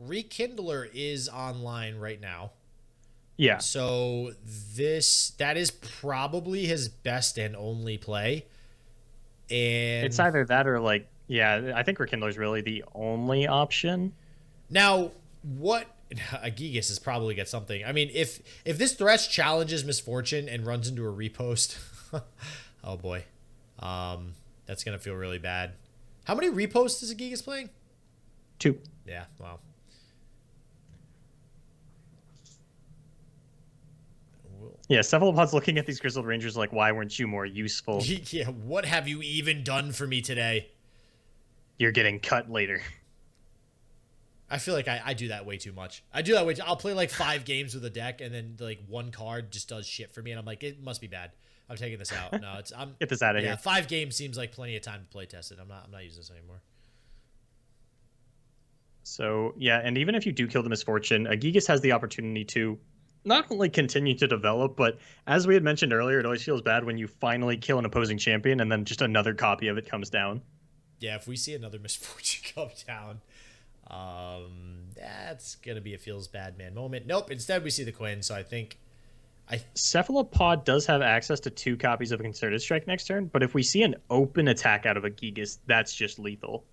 Rekindler is online right now. Yeah. So that is probably his best and only play. And it's either that or like, yeah, I think Rekindler is really the only option. Now, what Agigas has probably got something. I mean, if this Thresh challenges Misfortune and runs into a repost, oh boy, that's gonna feel really bad. How many reposts is Agigas playing? 2. Yeah, wow. Yeah, Cephalopod's looking at these Grizzled Rangers like, why weren't you more useful? Yeah, what have you even done for me today? You're getting cut later. I feel like I do that way too much. I do that way too. I'll play like 5 games with a deck, and then like one card just does shit for me, and I'm like, it must be bad. I'm taking this out. No, I'm get this out of here. 5 games seems like plenty of time to play test it. I'm not using this anymore. So yeah, and even if you do kill the Misfortune, Agigas has the opportunity to not only continue to develop, but as we had mentioned earlier, it always feels bad when you finally kill an opposing champion and then just another copy of it comes down. Yeah, if we see another Misfortune come down, that's gonna be a feels bad man moment. Nope. Instead, we see the Quinn. So I think Cephalopod does have access to 2 copies of a Concerted Strike next turn, but if we see an open attack out of Agigas, that's just lethal.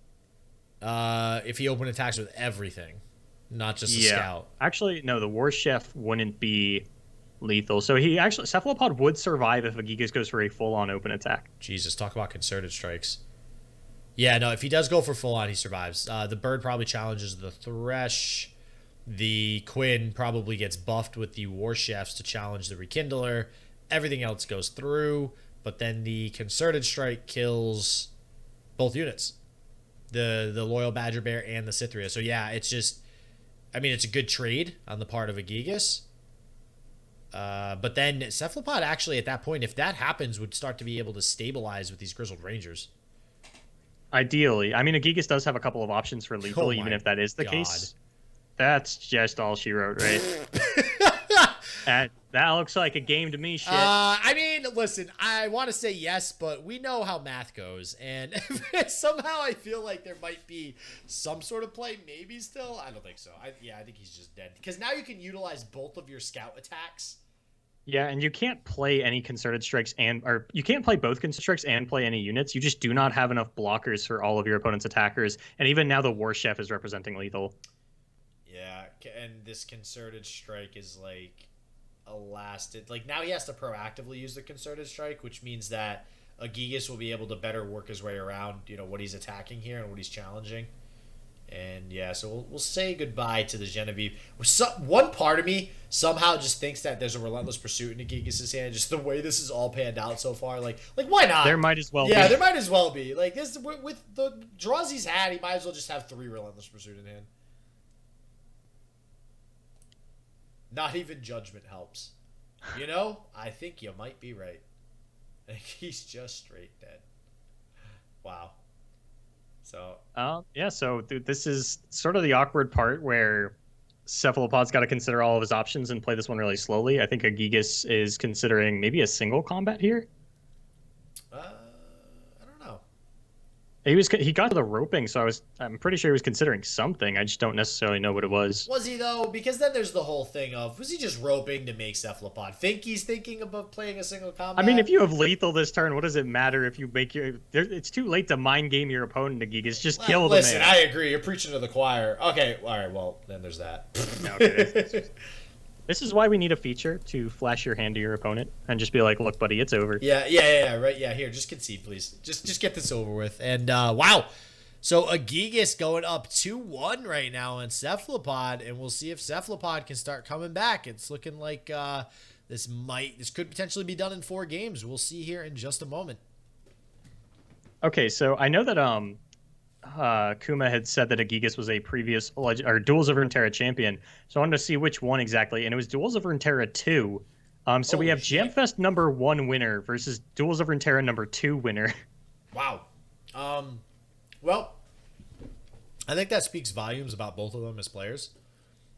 If he open attacks with everything, not just a scout. Actually, no, the War Chef wouldn't be lethal. So Cephalopod would survive if Agigas goes for a full-on open attack. Jesus, talk about Concerted Strikes. Yeah, no, if he does go for full-on, he survives. The Bird probably challenges the Thresh. The Quinn probably gets buffed with the War Chefs to challenge the Rekindler. Everything else goes through, but then the Concerted Strike kills both units. The Loyal Badger Bear and the Cythria. So yeah, it's just, I mean, it's a good trade on the part of Agigas. But then Cephalopod actually at that point, if that happens, would start to be able to stabilize with these Grizzled Rangers. Ideally. I mean, Agigas does have a couple of options for lethal, even if that is the case. That's just all she wrote, right? That looks like a game to me, shit. I mean, listen, I want to say yes, but we know how math goes. And somehow I feel like there might be some sort of play, maybe still. I don't think so. I think he's just dead. Because now you can utilize both of your scout attacks. Yeah, and you can't play any Concerted Strikes or you can't play both Concerted Strikes and play any units. You just do not have enough blockers for all of your opponent's attackers. And even now the War Chef is representing lethal. Yeah, and this Concerted Strike is like a like now he has to proactively use the Concerted Strike, which means that Agigas will be able to better work his way around, what he's attacking here and what he's challenging. And yeah, so we'll say goodbye to the Genevieve. One part of me somehow just thinks that there's a relentless pursuit in Agigas' hand. Just the way this is all panned out so far, like why not? There might as well be. Yeah, there might as well be. Like this with the draws he's had, he might as well just have 3 relentless pursuit in hand. Not even judgment helps. I think you might be right. I think he's just straight dead. Wow. So. Yeah, so this is sort of the awkward part where Cephalopod's got to consider all of his options and play this one really slowly. I think Agigas is considering maybe a single combat here. I don't know. He got to the roping, so I'm pretty sure he was considering something. I just don't necessarily know what it was. Was he though? Because then there's the whole thing of, was he just roping to make Cephalopod think he's thinking about playing a single combat? I mean, if you have lethal this turn, what does it matter if you make it's too late to mind game your opponent, Agigas. Just kill the man. Listen, I agree. You're preaching to the choir. Okay, all right. Well, then there's that. Okay, this is why we need a feature to flash your hand to your opponent and just be like, "Look, buddy, it's over." Yeah, right. Yeah, here, just concede, please. Just get this over with. And wow, So Agigas going up 2-1 right now on Cephalopod, and we'll see if Cephalopod can start coming back. It's looking like this could potentially be done in 4 games. We'll see here in just a moment. Okay, so I know that Kuma had said that Agigas was a previous Duels of Runeterra champion. So I wanted to see which one exactly, and it was Duels of Runeterra 2. So we have Jamfest #1 winner versus Duels of Runeterra #2 winner. Wow. Well, I think that speaks volumes about both of them as players,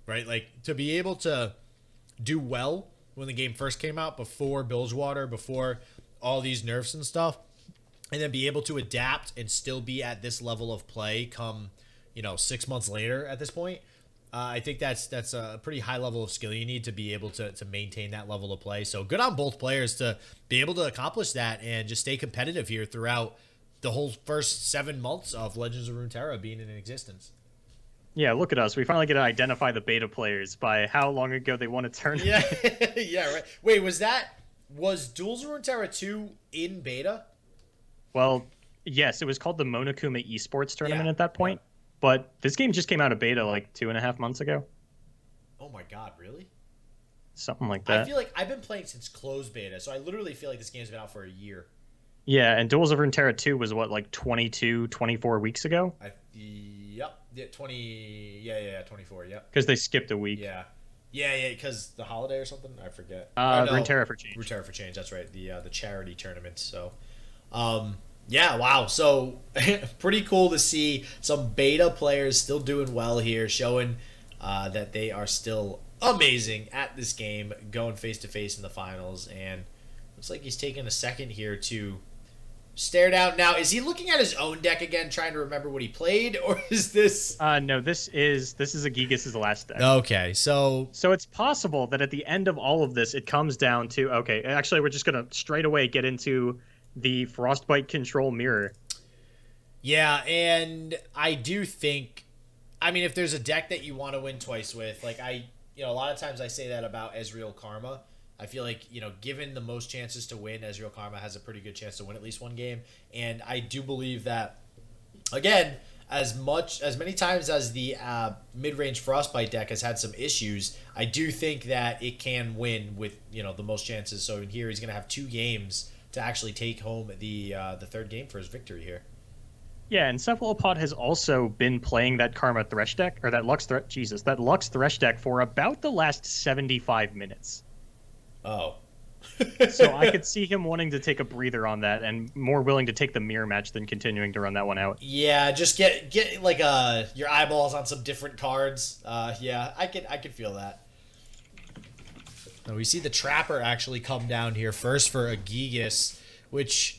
right? Like, to be able to do well when the game first came out, before Bilgewater, before all these nerfs and stuff, and then be able to adapt and still be at this level of play come, 6 months later at this point. I think that's a pretty high level of skill you need to be able to maintain that level of play. So good on both players to be able to accomplish that and just stay competitive here throughout the whole first 7 months of Legends of Runeterra being in existence. Yeah, look at us. We finally get to identify the beta players by how long ago they won a tournament. Yeah, yeah, right. Wait, was Duels of Runeterra 2 in beta? Well, yes, it was called the Monokuma Esports Tournament at that point, but this game just came out of beta like 2.5 months ago. Oh my god, really? Something like that. I feel like I've been playing since closed beta, so I literally feel like this game's been out for a year. Yeah, and Duels of Runeterra 2 was what, like 22, 24 weeks ago? Yeah, 24, yep. Because they skipped a week. Yeah, because the holiday or something, I forget. Runeterra for Change. Runeterra for Change, that's right, the charity tournament, so... yeah, wow. So pretty cool to see some beta players still doing well here, showing that they are still amazing at this game, going face to face in the finals. And looks like he's taking a second here to stare down. Now, is he looking at his own deck again, trying to remember what he played, or is this? No, this is Agigas' last deck. Okay, so it's possible that at the end of all of this, it comes down to actually, we're just gonna straight away get into the Frostbite control mirror. Yeah, and I do think, if there's a deck that you want to win twice with, like a lot of times I say that about Ezreal Karma. I feel like, given the most chances to win, Ezreal Karma has a pretty good chance to win at least one game. And I do believe that, again, as many times as the mid-range Frostbite deck has had some issues, I do think that it can win with, the most chances. So in here, he's going to have 2 games to actually take home the third game for his victory here. Yeah, and Cephalopod has also been playing that Karma Thresh deck, or that Lux Thresh deck for about the last 75 minutes. Oh. So I could see him wanting to take a breather on that and more willing to take the mirror match than continuing to run that one out. Yeah, just get like your eyeballs on some different cards. Yeah, I could feel that. Now we see the Trapper actually come down here first for Agigas, which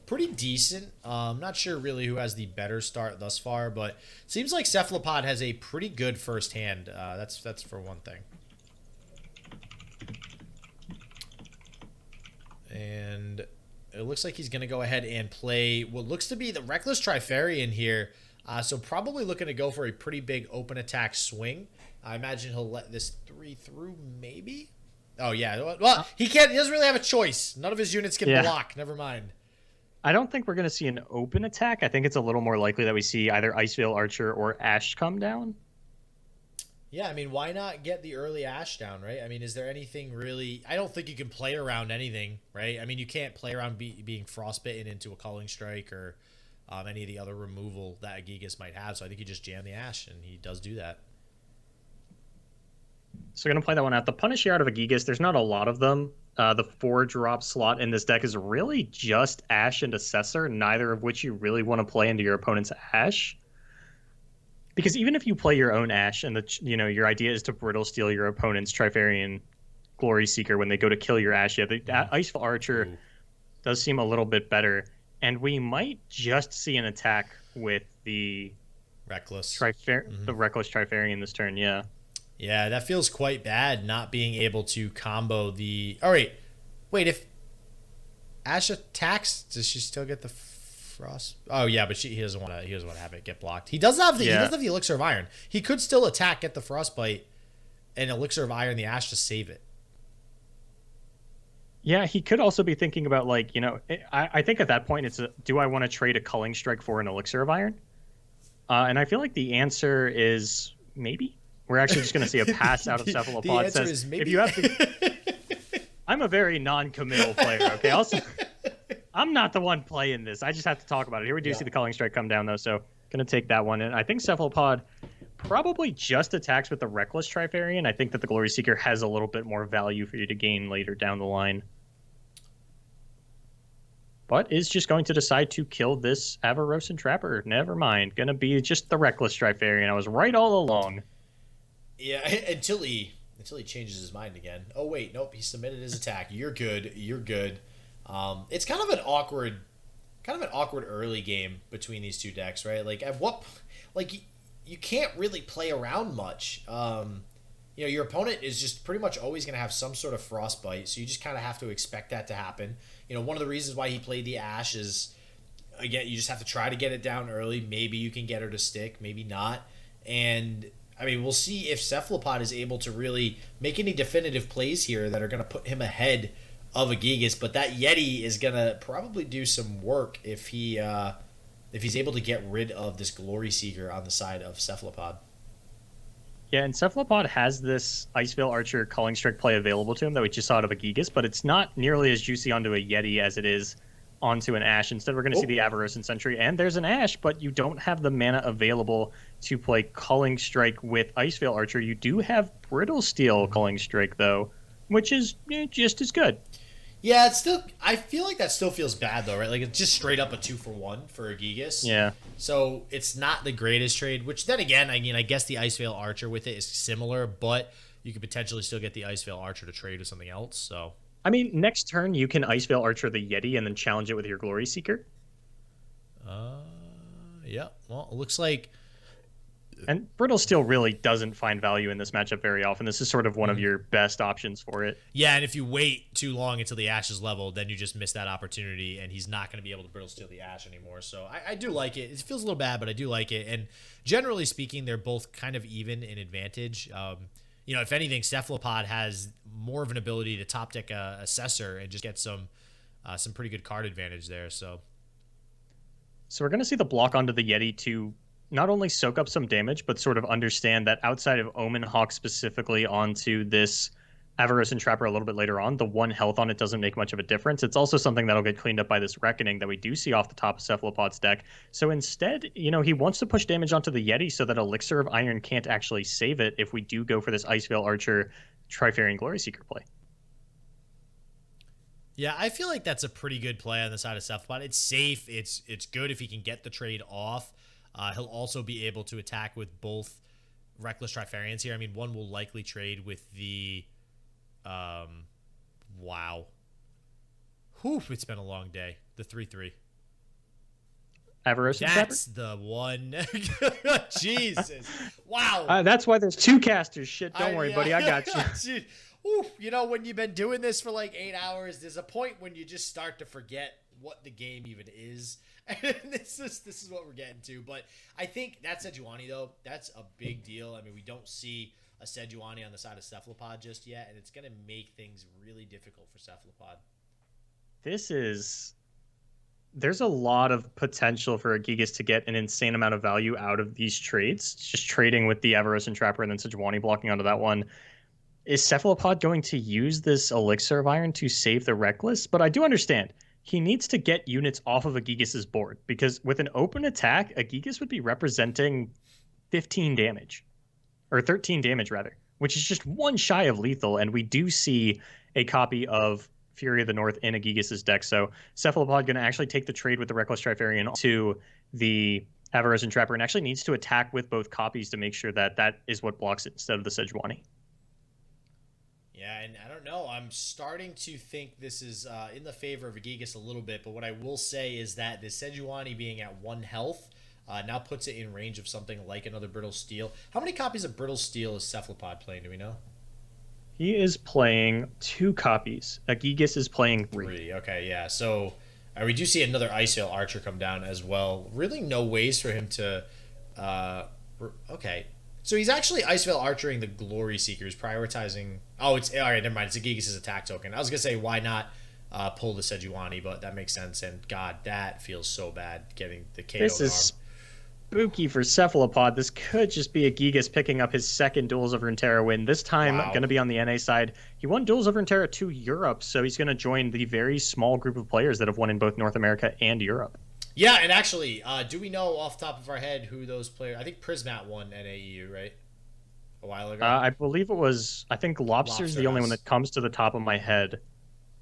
pretty decent. I'm not sure really who has the better start thus far, but it seems like Cephalopod has a pretty good first hand. That's for one thing. And it looks like he's going to go ahead and play what looks to be the Reckless Trifarian here. So probably looking to go for a pretty big open attack swing. I imagine he'll let this 3 through, maybe? Oh, yeah. Well, he can't. He doesn't really have a choice. None of his units can block. Never mind. I don't think we're going to see an open attack. I think it's a little more likely that we see either Iceveil Archer or Ashe come down. Yeah, why not get the early Ashe down, right? Is there anything really... I don't think you can play around anything, right? You can't play around being frostbitten into a Culling Strike or any of the other removal that Agigas might have. So I think you just jam the Ashe, and he does do that. So going to play that one out. The Punish here out of Agigas, there's not a lot of them. The 4-drop slot in this deck is really just Ashe and Assessor, neither of which you really want to play into your opponent's Ashe. Because even if you play your own Ashe and your idea is to brittle steal your opponent's Trifarian Glory Seeker when they go to kill your Ashe, the Iceveil Archer does seem a little bit better. And we might just see an attack with the Reckless the Reckless Trifarian this turn, yeah. Yeah, that feels quite bad, not being able to combo the... All right, wait, if Ashe attacks, does she still get the frost? Oh yeah, but he doesn't want to have it get blocked. He does have the Elixir of Iron. He could still attack, get the frostbite, and Elixir of Iron the Ashe to save it. Yeah, he could also be thinking about I think at that point it's do I want to trade a Culling Strike for an Elixir of Iron? And I feel like the answer is maybe. We're actually just going to see a pass out of Cephalopod. The answer Says, is maybe. if you have to, I'm a very non-committal player. Okay, also, I'm not the one playing this. I just have to talk about it. Here we do see the Calling Strike come down though, so gonna take that one. And I think Cephalopod probably just attacks with the Reckless Trifarian. I think that the Glory Seeker has a little bit more value for you to gain later down the line. But is just going to decide to kill this Avarosan Trapper. Never mind. Gonna be just the Reckless Trifarian. I was right all along. Yeah, until he changes his mind again. Oh wait, nope, he submitted his attack. You're good. You're good. It's kind of an awkward early game between these two decks, right? Like at what, like you can't really play around much. You know, your opponent is just pretty much always going to have some sort of frostbite, so you just kind of have to expect that to happen. You know, one of the reasons why he played the Ash is, again, you just have to try to get it down early. Maybe you can get her to stick, maybe not. And I mean, we'll see if Cephalopod is able to really make any definitive plays here that are going to put him ahead of Agigas, but that Yeti is going to probably do some work if he's able to get rid of this Glory Seeker on the side of Cephalopod. Yeah, and Cephalopod has this Iceveil Archer Calling Strike play available to him that we just saw out of Agigas, but it's not nearly as juicy onto a Yeti as it is onto an Ash. Instead, we're going to see the Avarosan Sentry, and there's an Ash, but you don't have the mana available to play Calling Strike with Iceveil Archer. You do have Brittle Steel Calling Strike, though, which is just as good. Yeah, it's still. I feel like that still feels bad though, right? Like it's just straight up a 2-for-1 for Agigas. Yeah. So it's not the greatest trade. Which then again, I mean, I guess the Iceveil Archer with it is similar, but you could potentially still get the Iceveil Archer to trade with something else. So I mean, next turn you can Iceveil Archer the Yeti and then challenge it with your Glory Seeker. Yeah. Well, it looks like. And Brittle Steel really doesn't find value in this matchup very often. This is sort of one of your best options for it. Yeah, and if you wait too long until the Ash is leveled, then you just miss that opportunity, and he's not going to be able to Brittle Steel the Ash anymore. So I do like it. It feels a little bad, but I do like it. And generally speaking, they're both kind of even in advantage. You know, if anything, Cephalopod has more of an ability to top deck a Assessor and just get some pretty good card advantage there. So we're going to see the block onto the Yeti to not only soak up some damage, but sort of understand that outside of Omen Hawk specifically onto this Avarosan Trapper a little bit later on, the 1 health on it doesn't make much of a difference. It's also something that'll get cleaned up by this Reckoning that we do see off the top of Cephalopod's deck. So instead, you know, he wants to push damage onto the Yeti so that Elixir of Iron can't actually save it if we do go for this Iceveil Archer Trifarian Glory Seeker play. yeah, I feel like that's a pretty good play on the side of Cephalopod. It's safe. It's good if he can get the trade off. He'll also be able to attack with both Reckless Trifarians here. I mean, one will likely trade with the... wow. Whew, it's been a long day. The 3-3. Avarosan That's Trapper? the one. Jesus. Wow. That's why there's 2 casters. Shit, don't worry, buddy. I got you. Ooh, you know, when you've been doing this for like 8 hours, there's a point when you just start to forget what the game even is. And this is what we're getting to. But I think that Sejuani, though, that's a big deal. I mean, we don't see a Sejuani on the side of Cephalopod just yet, and it's going to make things really difficult for Cephalopod. There's a lot of potential for Agigas to get an insane amount of value out of these trades. Just trading with the Avarosan Trapper and then Sejuani blocking onto that one. Is Cephalopod going to use this Elixir of Iron to save the Reckless? But I do understand. He needs to get units off of Agigas' board, because with an open attack, Agigas would be representing 15 damage. Or 13 damage, rather, which is just 1 shy of lethal, and we do see a copy of Fury of the North in Agigas' deck, so Cephalopod going to actually take the trade with the Reckless Trifarian to the Avarosan Trapper, and actually needs to attack with both copies to make sure that that is what blocks it instead of the Sejuani. Yeah, and I don't know. I'm starting to think this is in the favor of Agigas a little bit, but what I will say is that the Sejuani being at 1 health now puts it in range of something like another Brittle Steel. How many copies of Brittle Steel is Cephalopod playing? Do we know? He is playing 2 copies. Agigas is playing 3. Okay, yeah. So we do see another Iceveil Archer come down as well. Really no ways for him to... okay. So he's actually Iceveil Archering the Glory Seekers, prioritizing... Oh, it's... All right, never mind. It's Agigas' attack token. I was going to say, why not pull the Sejuani, but that makes sense. And, God, that feels so bad, getting the KO arm. spooky for Cephalopod. This could just be Agigas picking up his second Duels of Runeterra win. This time, Wow. going to be on the NA side. He won Duels of Runeterra to Europe, so he's going to join the very small group of players that have won in both North America and Europe. Yeah, and actually, do we know off the top of our head who those players? I think Prismat won NAEU, right? A while ago. I believe it was. I think Lobster's Lobster the only has. one that comes to the top of my head.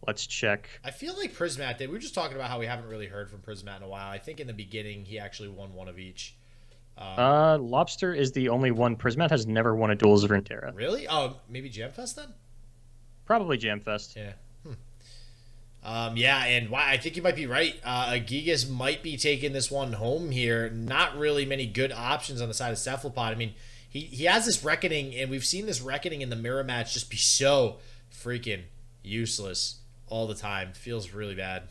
Let's check. I feel like Prismat did. We were just talking about how we haven't really heard from Prismat in a while. I think in the beginning he actually won one of each. Lobster is the only one. Prismat has never won a Duels of Runeterra. Really? Oh, maybe Jamfest then? Probably Jamfest. Yeah. Yeah, and I think you might be right. Agigas might be taking this one home here. Not really many good options on the side of Cephalopod. I mean, he has this Reckoning, and we've seen this Reckoning in the mirror match just be so freaking useless all the time. Feels really bad.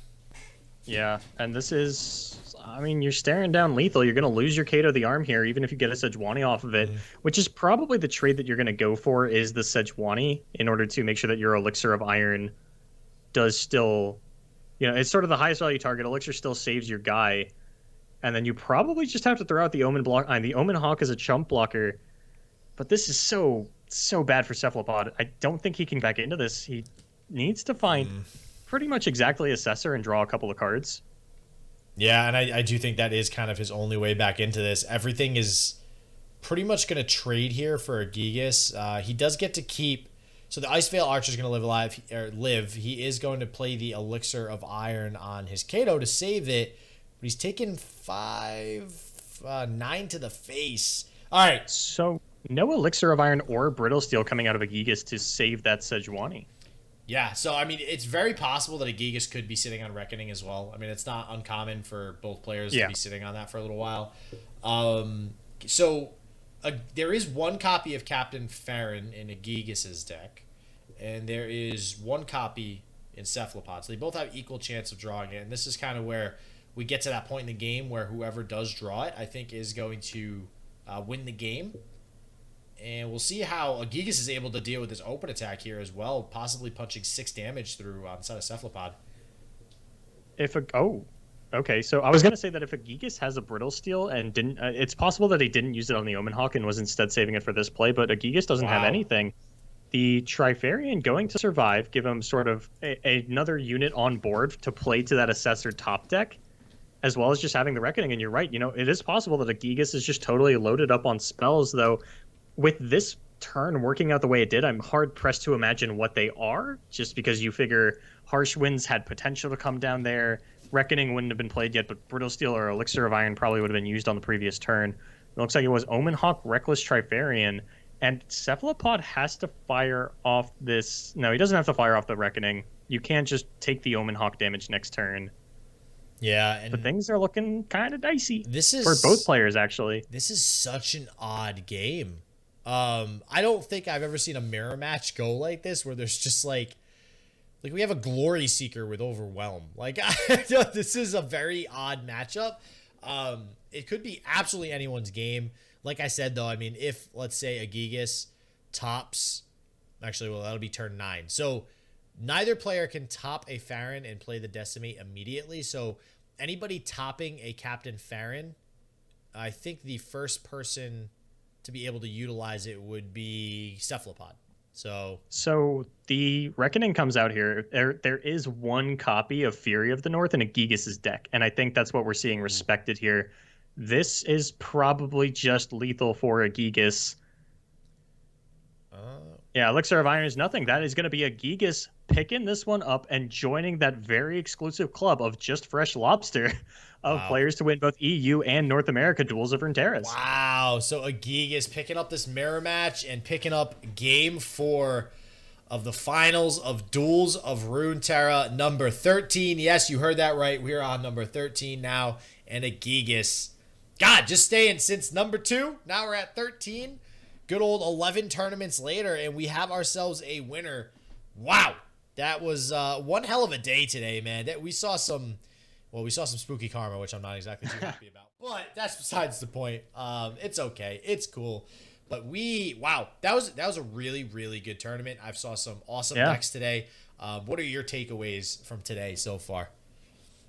Yeah, and this is, I mean, you're staring down lethal. You're going to lose your Kato the Arm here, even if you get a Sejuani off of it, which is probably the trade that you're going to go for is the Sejuani in order to make sure that your Elixir of Iron does still, it's sort of the highest value target. Elixir still saves your guy, and then you probably just have to throw out the Omen block. The Omen Hawk is a chump blocker, but this is so bad for Cephalopod. I don't think he can back into this. He needs to find pretty much exactly Assessor and draw a couple of cards. Yeah, and I do think that is kind of his only way back into this. Everything is pretty much going to trade here for Agigas. He does get to keep. So the Ice Veil Archer is going to live. He is going to play the Elixir of Iron on his Kato to save it, but he's taking 9 to the face. All right. So no Elixir of Iron or Brittle Steel coming out of Agigas to save that Sejuani. Yeah, so I mean, it's very possible that Agigas could be sitting on Reckoning as well. I mean, it's not uncommon for both players to be sitting on that for a little while. There is one copy of Captain Farron in Agigas' deck, and there is one copy in Cephalopod. So they both have equal chance of drawing it, and this is kind of where we get to that point in the game where whoever does draw it, I think, is going to win the game. And we'll see how Agigas is able to deal with his open attack here as well, possibly punching 6 damage through on the side of Cephalopod. Okay. So I was going to say that if Agigas has a Brittle Steel and didn't, it's possible that he didn't use it on the Omen Hawk and was instead saving it for this play, but Agigas doesn't have anything. The Trifarian going to survive, give him sort of another unit on board to play to that Assessor top deck, as well as just having the Reckoning. And you're right, it is possible that Agigas is just totally loaded up on spells, though. With this turn working out the way it did, I'm hard-pressed to imagine what they are, just because you figure Harsh Winds had potential to come down there. Reckoning wouldn't have been played yet, but Brittle Steel or Elixir of Iron probably would have been used on the previous turn. It looks like it was Omen Hawk, Reckless Trifarian, and Cephalopod has to fire off this... No, he doesn't have to fire off the Reckoning. You can't just take the Omen Hawk damage next turn. Yeah, but things are looking kind of dicey. This is for both players, actually. This is such an odd game. I don't think I've ever seen a mirror match go like this, where there's just like we have a Glory Seeker with Overwhelm. Like, this is a very odd matchup. It could be absolutely anyone's game. Like I said, though, I mean, if let's say Agigas tops, that'll be turn 9. So neither player can top a Farron and play the Decimate immediately. So anybody topping a Captain Farron, I think the first person to be able to utilize it would be Cephalopod. So the Reckoning comes out here. There is one copy of Fury of the North in Agigas' deck, and I think that's what we're seeing respected here. This is probably just lethal for Agigas. Yeah, Elixir of Iron is nothing. That is going to be Agigas picking this one up and joining that very exclusive club of Just Fresh Lobster of players to win both EU and North America Duels of Runeterra. Wow. So Agigas picking up this mirror match and picking up game 4 of the finals of Duels of Runeterra number 13. Yes, you heard that right. We're on number 13 now. And Agigas, God, just staying since number 2. Now we're at 13. Good old 11 tournaments later, and we have ourselves a winner. Wow. That was one hell of a day today, man. We saw some spooky karma, which I'm not exactly too happy about. But that's besides the point. It's okay. It's cool. But that was a really, really good tournament. I saw some awesome decks today. What are your takeaways from today so far?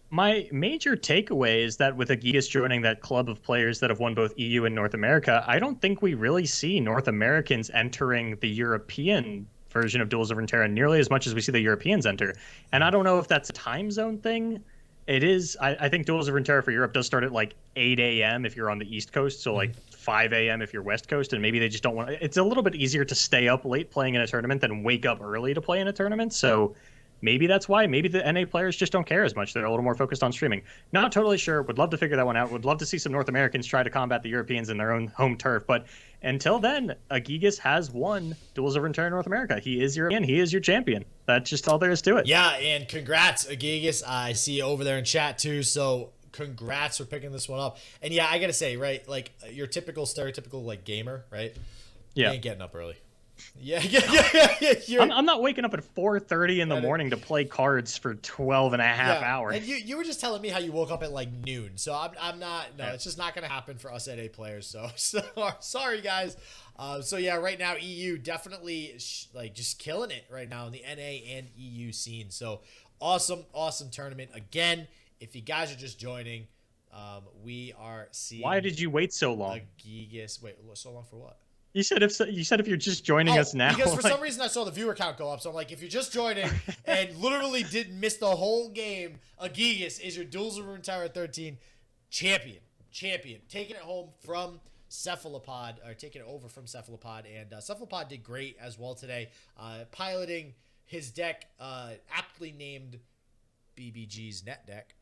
My major takeaway is that with Agigas joining that club of players that have won both EU and North America, I don't think we really see North Americans entering the European version of Duels of Runeterra nearly as much as we see the Europeans enter. And I don't know if that's a time zone thing. It is. I think Duels of Runeterra for Europe does start at like 8 a.m. if you're on the East Coast, so like 5 a.m. if you're West Coast, and maybe they just don't want. It's a little bit easier to stay up late playing in a tournament than wake up early to play in a tournament. So maybe that's why. Maybe the NA players just don't care as much. They're a little more focused on streaming. Not totally sure. Would love to figure that one out. Would love to see some North Americans try to combat the Europeans in their own home turf. But until then, Agigas has won Duels of Runeterra North America. He is European. He is your champion. That's just all there is to it. Yeah, and congrats, Agigas. I see you over there in chat too. So congrats for picking this one up. And yeah, I gotta say, right, like your typical stereotypical like gamer, right? Yeah. You ain't getting up early. Yeah. I'm not waking up at 4:30 in the morning to play cards for 12 and a half hours. And you were just telling me how you woke up at like noon. So I'm not. No, it's just not going to happen for us NA players. So sorry guys. So yeah, right now EU definitely like just killing it right now in the NA and EU scene. So awesome tournament again. If you guys are just joining, we are seeing. Why did you wait so long? Agigas. Wait, so long for what? You said if you're just joining us now. Because for some reason I saw the viewer count go up. So I'm like, if you're just joining and literally didn't miss the whole game, Agigas is your Duels of Runeterra 13 champion. Taking it home from Cephalopod, or taking it over from Cephalopod. And Cephalopod did great as well today, piloting his deck, aptly named BBG's net deck.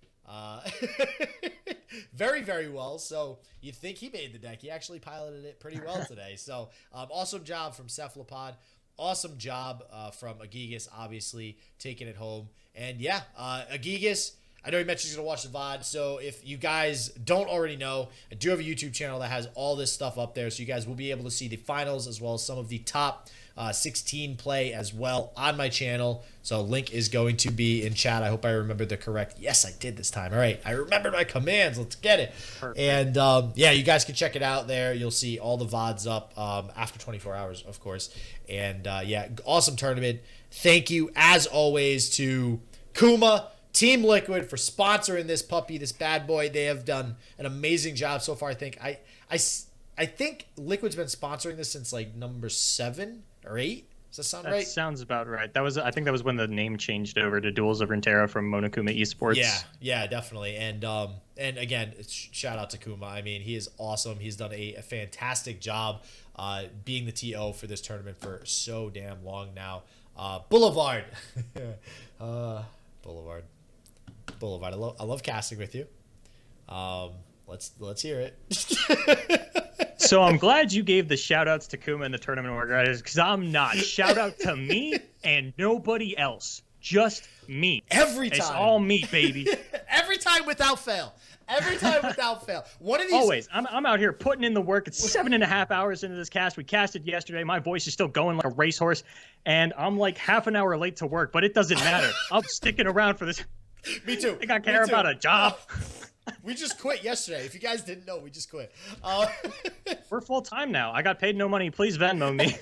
Very, very well. So you think he made the deck. He actually piloted it pretty well today. So awesome job from Cephalopod. Awesome job from Agigas, obviously, taking it home. And yeah, Agigas, I know he mentioned he's going to watch the VOD. So if you guys don't already know, I do have a YouTube channel that has all this stuff up there. So you guys will be able to see the finals as well as some of the top 16 play as well on my channel. So link is going to be in chat. I hope I remembered the correct. Yes, I did this time. All right. I remembered my commands. Let's get it. Perfect. And yeah, you guys can check it out there. You'll see all the VODs up after 24 hours, of course. And yeah, awesome tournament. Thank you, as always, to Kuma, Team Liquid, for sponsoring this puppy, this bad boy. They have done an amazing job so far. I think Liquid's been sponsoring this since like number 7 or 8. Does that sound right? That sounds about right. I think that was when the name changed over to Duels of Runeterra from Monokuma Esports. Yeah, definitely. And again, shout out to Kuma. I mean, he is awesome. He's done a fantastic job being the TO for this tournament for so damn long now. Boulevard. Boulevard. I love casting with you. Let's hear it. So I'm glad you gave the shout outs to Kuma and the tournament organizers, because I'm not. Shout out to me and nobody else. Just me. Every time. It's all me, baby. Every time without fail. One of these. Always. I'm out here putting in the work. It's 7.5 hours into this cast. We casted yesterday. My voice is still going like a racehorse, and I'm like half an hour late to work, but it doesn't matter. I'm sticking around for this. Me too. I think I care about a job. We just quit yesterday. If you guys didn't know, we just quit. We're full time now. I got paid no money. Please Venmo me.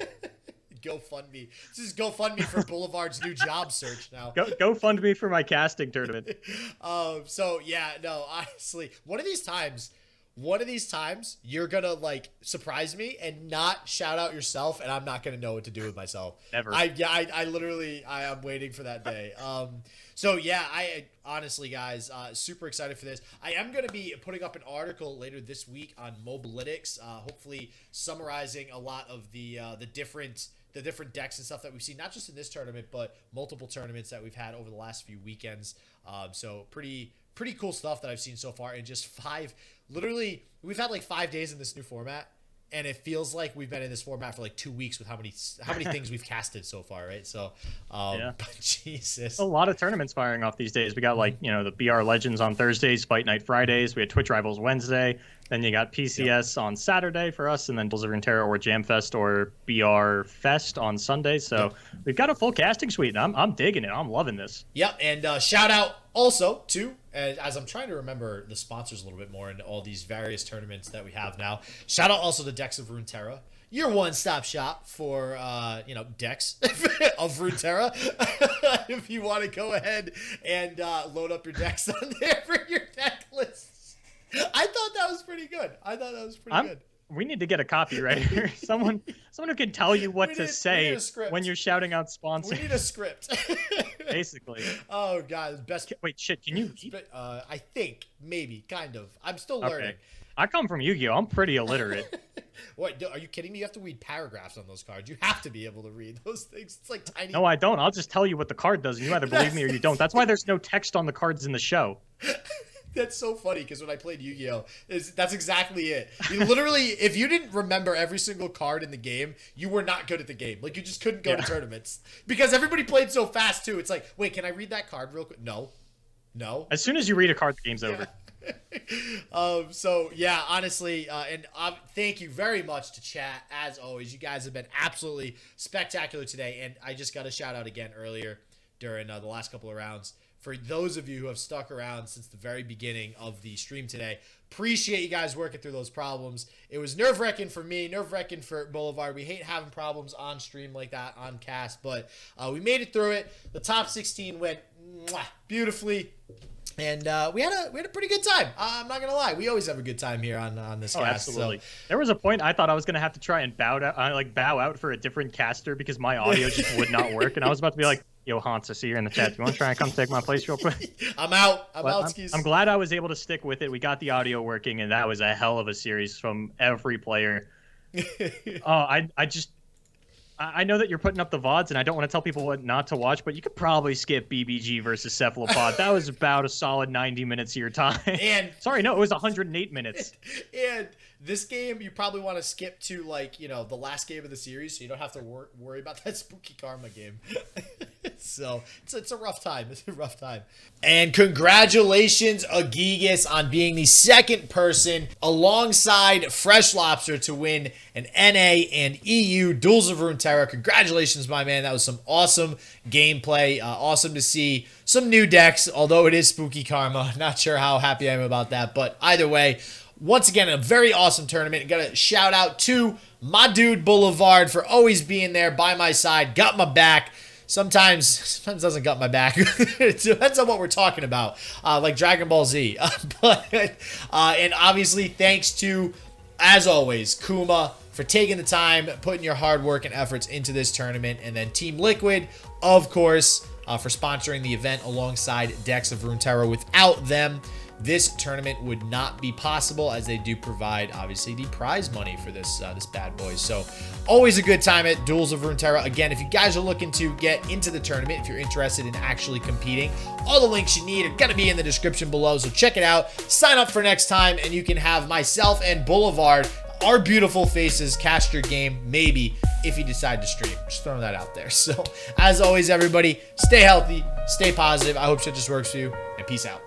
GoFundMe. This is GoFundMe for Boulevard's new job search now. Go fund me for my casting tournament. So yeah, no, honestly, one of these times you're gonna like surprise me and not shout out yourself, and I'm not gonna know what to do with myself. Never. I literally am waiting for that day. So yeah, I honestly, guys, super excited for this. I am going to be putting up an article later this week on Mobalytics, hopefully summarizing a lot of the different decks and stuff that we've seen, not just in this tournament, but multiple tournaments that we've had over the last few weekends. So pretty cool stuff that I've seen so far in just literally, we've had like 5 days in this new format. And it feels like we've been in this format for like 2 weeks with how many things we've casted so far, right? So, yeah. But Jesus, a lot of tournaments firing off these days. We got like the BR Legends on Thursdays, Fight Night Fridays. We had Twitch Rivals Wednesday. Then you got PCS on Saturday for us, and then Duels of Runeterra or Jamfest or BR Fest on Sunday. So we've got a full casting suite, and I'm digging it. I'm loving this. Yep, and shout out also to, as I'm trying to remember the sponsors a little bit more in all these various tournaments that we have now. Shout out also to Decks of Runeterra. your one-stop shop for, decks of Runeterra. If you want to go ahead and load up your decks on there for your deck lists. I thought that was pretty good. Good. We need to get a copyright here. Someone who can tell you what to say when you're shouting out sponsors. We need a script. Basically. Oh god, best. Wait, shit. Can you read? I think maybe, kind of. I'm still learning. Okay. I come from Yu-Gi-Oh. I'm pretty illiterate. What? Are you kidding me? You have to read paragraphs on those cards. You have to be able to read those things. It's like tiny. No, I don't. I'll just tell you what the card does, and you either believe me or you don't. That's why there's no text on the cards in the show. That's so funny because when I played Yu-Gi-Oh, that's exactly it. You literally, if you didn't remember every single card in the game, you were not good at the game. Like, you just couldn't go to tournaments because everybody played so fast too. It's like, wait, can I read that card real quick? No. As soon as you read a card, the game's over. So yeah, honestly, and thank you very much to chat as always. You guys have been absolutely spectacular today, and I just got a shout out again earlier during the last couple of rounds. For those of you who have stuck around since the very beginning of the stream today, appreciate you guys working through those problems. It was nerve-wracking for me, nerve-wracking for Boulevard. We hate having problems on stream like that, on cast, but we made it through it. The top 16 went beautifully, and we had a pretty good time. I'm not gonna lie, we always have a good time here on this cast. Absolutely. So. There was a point I thought I was gonna have to try and bow out for a different caster because my audio just would not work, and I was about to be like, yo, Hans, I see you're in the chat. Do you want to try and come take my place real quick? I'm out. I'm out, skis. I'm glad I was able to stick with it. We got the audio working, and that was a hell of a series from every player. I know that you're putting up the VODs, and I don't want to tell people what not to watch, but you could probably skip BBG versus Cephalopod. That was about a solid 90 minutes of your time. And sorry, no, it was 108 minutes. And this game, you probably want to skip to, the last game of the series, so you don't have to worry about that spooky karma game. So it's a rough time. It's a rough time. And congratulations, Agigas, on being the second person alongside Fresh Lobster to win an NA and EU Duels of Runeterra. Congratulations, my man. That was some awesome gameplay. Awesome to see some new decks, although it is spooky karma. Not sure how happy I am about that, but either way, once again, a very awesome tournament. Got a shout out to my dude Boulevard for always being there by my side. Got my back. Sometimes doesn't got my back. It depends on what we're talking about, like Dragon Ball Z. And obviously, thanks to, as always, Kuma for taking the time, putting your hard work and efforts into this tournament, and then Team Liquid, of course, for sponsoring the event alongside Decks of Runeterra. Without them, this tournament would not be possible, as they do provide, obviously, the prize money for this bad boy. So, always a good time at Duels of Runeterra. Again, if you guys are looking to get into the tournament, if you're interested in actually competing, all the links you need are going to be in the description below. So, check it out. Sign up for next time, and you can have myself and Boulevard, our beautiful faces, cast your game, maybe, if you decide to stream. Just throwing that out there. So, as always, everybody, stay healthy, stay positive. I hope shit just works for you, and peace out.